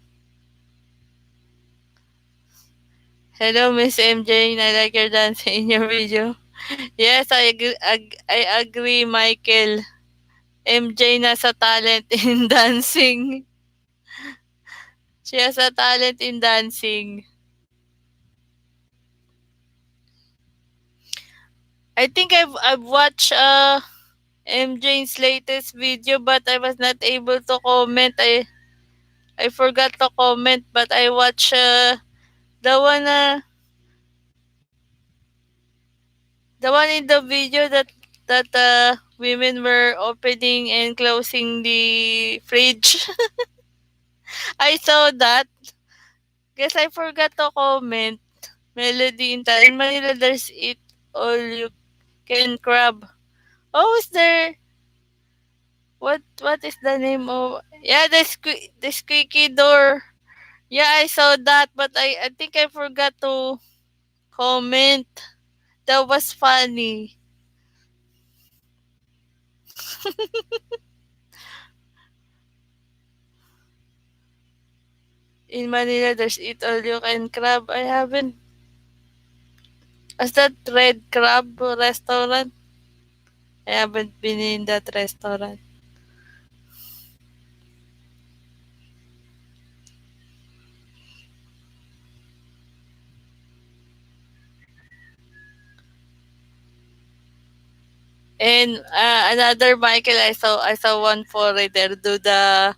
Hello, Miss MJ. I like your dancing in your video. Yes, I agree, Michael. MJ nasa talent in dancing. She has a talent in dancing. I think I've watched MJ's latest video, but I was not able to comment. I forgot to comment, but I watched the one uh, the one in the video that women were opening and closing the fridge. I saw that. Guess I forgot to comment. Melody in Manila, there's it all you can crab. Oh, is there? What is the name of? Yeah, the squeaky door. Yeah, I saw that, but I think I forgot to comment. That was funny. In Manila, there's it all you can crab. I haven't. Is that Red Crab restaurant? I haven't been in that restaurant. And another Michael, I saw one foreigner do the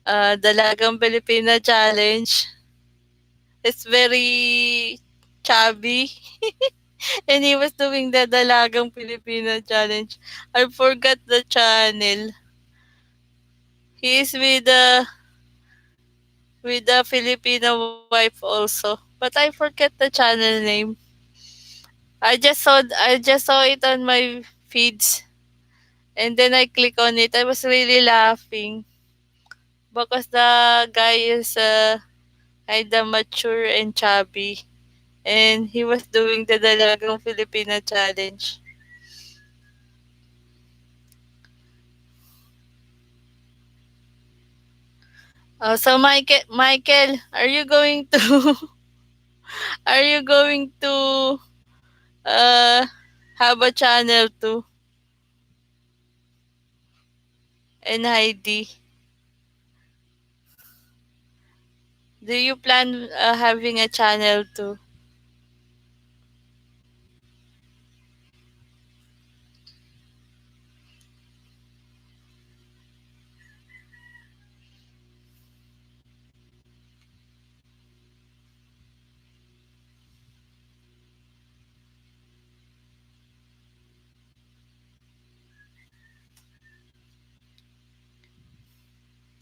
Dalagang Pilipina challenge. It's very chubby. And he was doing the Dalagang Pilipina challenge. I forgot the channel. He is with the Filipino wife also. But I forget the channel name. I just saw it on my feeds, and then I click on it. I was really laughing because the guy is kinda mature and chubby, and he was doing the Dalagang Filipina challenge. So Michael, are you going to are you going to uh have a channel too? And Heidi, do you plan having a channel too?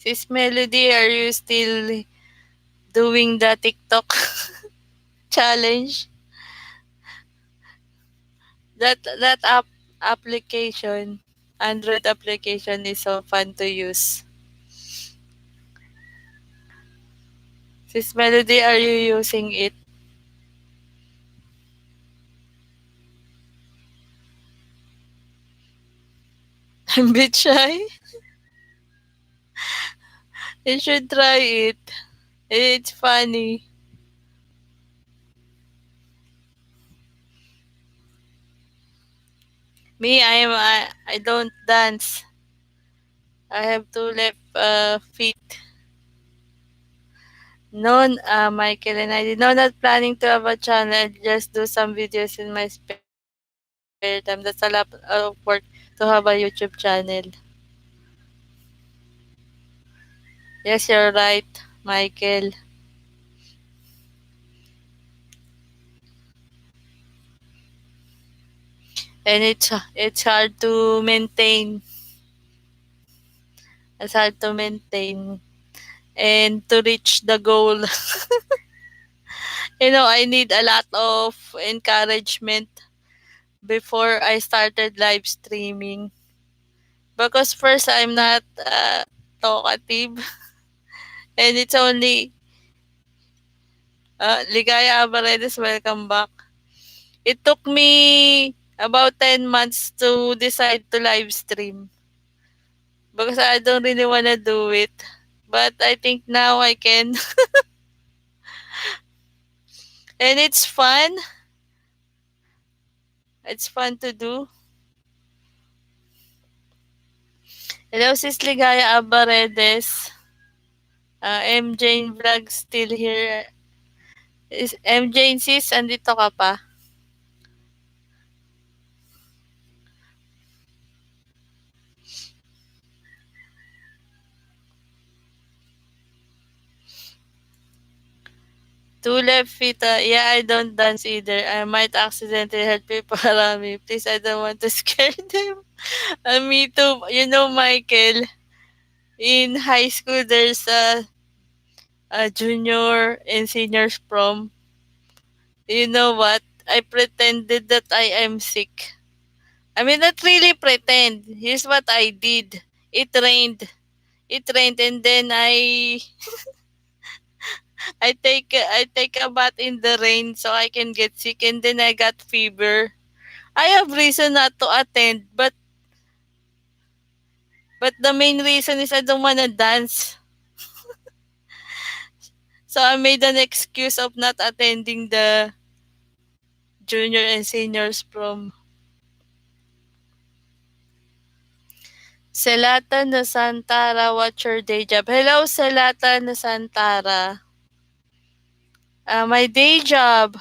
Sis Melody, are you still doing the TikTok challenge? That application, Android application is so fun to use. Sis Melody, are you using it? I'm a bit shy. You should try it. It's funny. Me, I don't dance. I have two left feet. No, Michael and I did no, not planning to have a channel. Just do some videos in my spare time. That's a lot of work to have a YouTube channel. Yes, you're right, Michael. And it's hard to maintain. It's hard to maintain and to reach the goal. I need a lot of encouragement before I started live streaming. Because first, I'm not talkative. And it's only Ligaya Abaredes, welcome back. It took me about 10 months to decide to live stream because I don't really want to do it. But I think now I can. And it's fun. It's fun to do. Hello, sis Ligaya Abaredes. MJ Vlog still here. Is MJ sis, andito ka pa? Two left feet. Yeah, I don't dance either. I might accidentally hurt people around me. Please, I don't want to scare them. Me too. Michael, in high school, there's a junior and seniors prom. You know what? I pretended that I am sick. I mean, not really pretend. Here's what I did. It rained. It rained, and then I take a bath in the rain so I can get sick, and then I got fever. I have reason not to attend, but the main reason is I don't wanna dance. So I made an excuse of not attending the junior and seniors prom. Selata Nusantara, what's your day job? Hello, Selata Nusantara. My day job,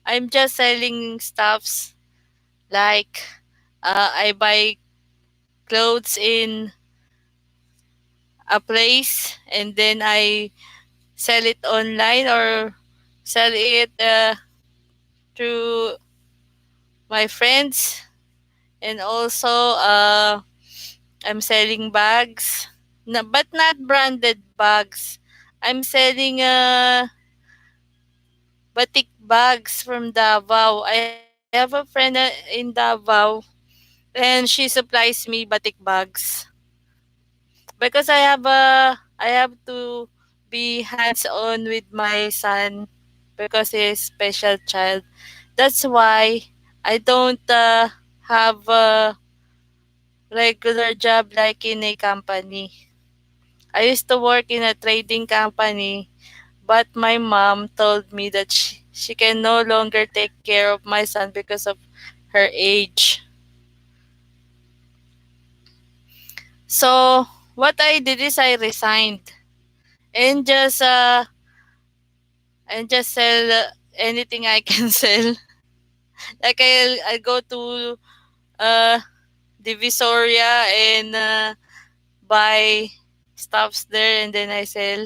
I'm just selling stuffs like I buy clothes in a place and then I sell it online or sell it through my friends. And also, I'm selling bags, but not branded bags. I'm selling batik bags from Davao. I have a friend in Davao, and she supplies me batik bags because I have to be hands on with my son because he's special child. That's why I don't have a regular job like in a company. I used to work in a trading company, but my mom told me that she can no longer take care of my son because of her age. So what I did is I resigned and just sell anything I can sell. Like I go to uh Divisoria and buy stuffs there and then I sell.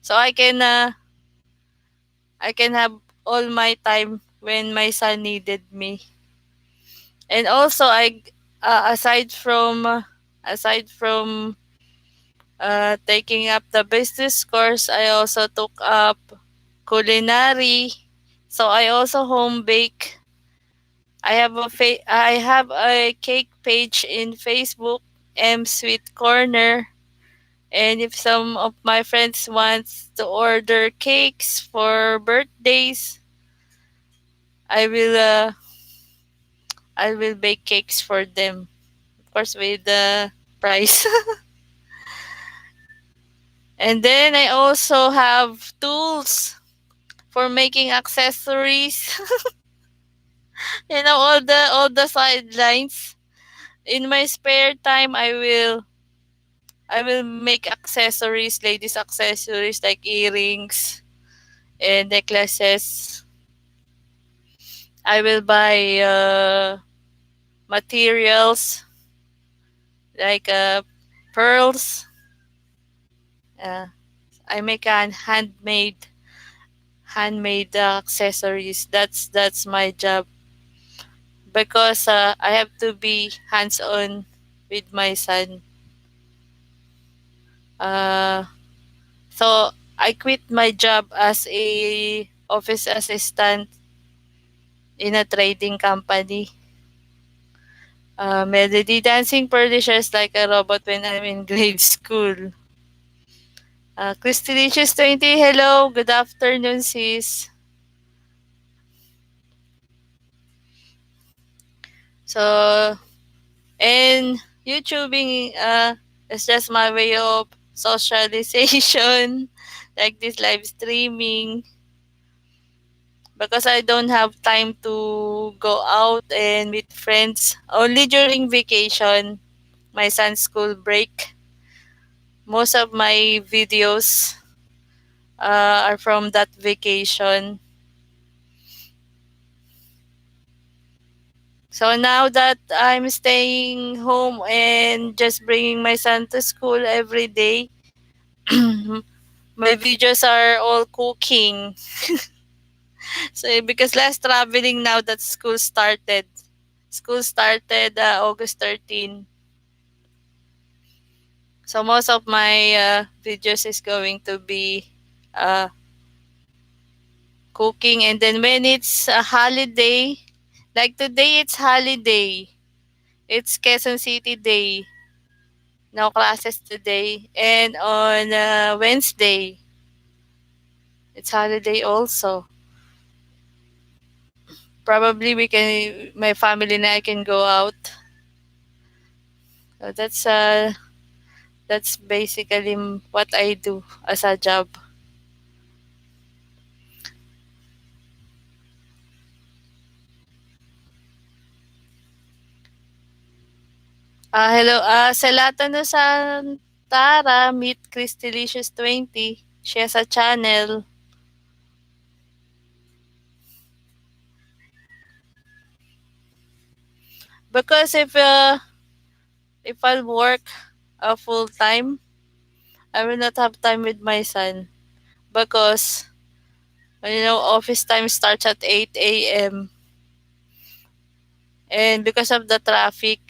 So I can have all my time when my son needed me. And also I aside from taking up the business course, I also took up culinary. So I also home bake. I have a cake page in Facebook, M Sweet Corner. And if some of my friends wants to order cakes for birthdays, I will uh, I will bake cakes for them. Of course, with the price. And then I also have tools for making accessories. All the sidelines. In my spare time, I will I will make accessories, ladies accessories like earrings and necklaces. I will buy materials like pearls. Uh, I make an handmade accessories. That's my job because I have to be hands on with my son. Uh, so I quit my job as a office assistant in a trading company. Melody dancing pearlishes like a robot when I'm in grade school. Christelicious 20, hello, good afternoon, sis. So, and YouTubing is just my way of socialization, like this live streaming, because I don't have time to go out and meet friends. Only during vacation, my son's school break. Most of my videos are from that vacation. So now that I'm staying home and just bringing my son to school every day, my videos are all cooking. So because less traveling now that school started. School started August 13. So most of my videos is going to be uh, cooking, and then when it's a holiday, like today it's holiday. It's Quezon City Day. No classes today. And on Wednesday, it's holiday also. Probably my family and I can go out. So that's basically what I do as a job. Hello, Selata no Santara, meet Christelicious 20. She has a channel. Because if I'll work full time, I will not have time with my son because office time starts at 8 a.m. and because of the traffic,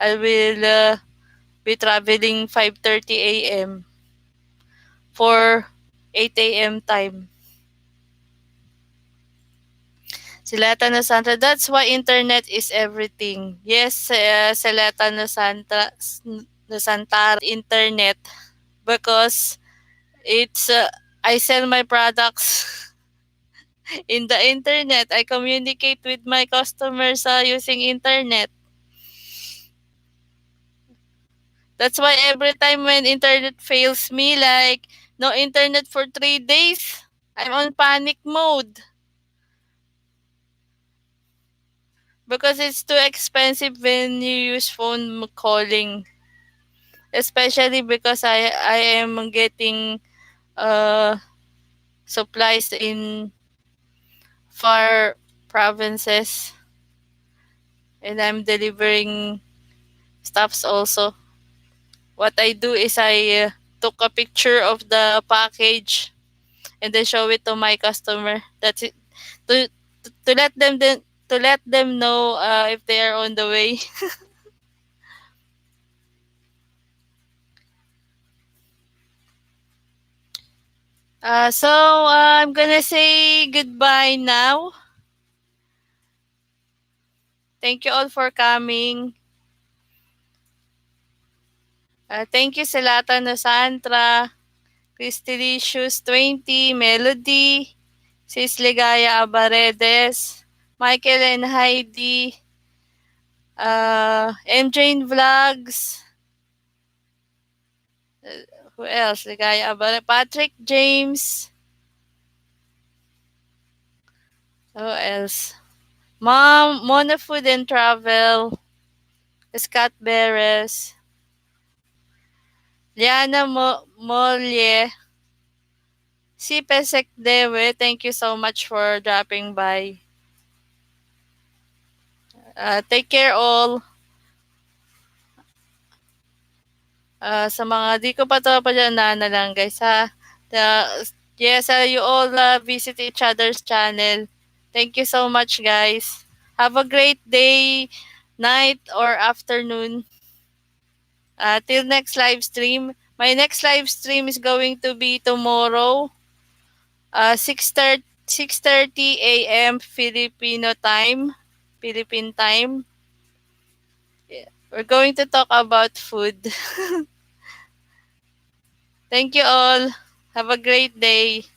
I will be traveling 5:30 a.m. for 8 a.m. time. Sileta no Santa, that's why internet is everything. Yes, Sileta no Santara internet because it's I sell my products in the internet. I communicate with my customers using internet. That's why every time when internet fails me, like no internet for 3 days, I'm on panic mode because it's too expensive when you use phone calling. Especially because I am getting uh supplies in far provinces, and I'm delivering stuffs also. What I do is I took a picture of the package and then show it to my customer. That's it. To to let to let them know if they are on the way. I'm gonna say goodbye now. Thank you all for coming. Thank you Selata Nosantra, Cristelicious 20, Melody, Sis Ligaya Abaredes, Michael and Heidi, MJ Vlogs, who else? Ligaya Abaredes, Patrick James, who else? Mom, Mona, Food and Travel, Scott Beres, Liana Molye, Si Pesek Dewe, thank you so much for dropping by. Take care all. Sa mga di ko pa to pa dyan na lang guys ha. The, yes, you all visit each other's channel. Thank you so much guys. Have a great day, night, or afternoon. Till next live stream. My next live stream is going to be tomorrow, 6:30 a.m. Filipino time, Philippine time. Yeah. We're going to talk about food. Thank you all. Have a great day.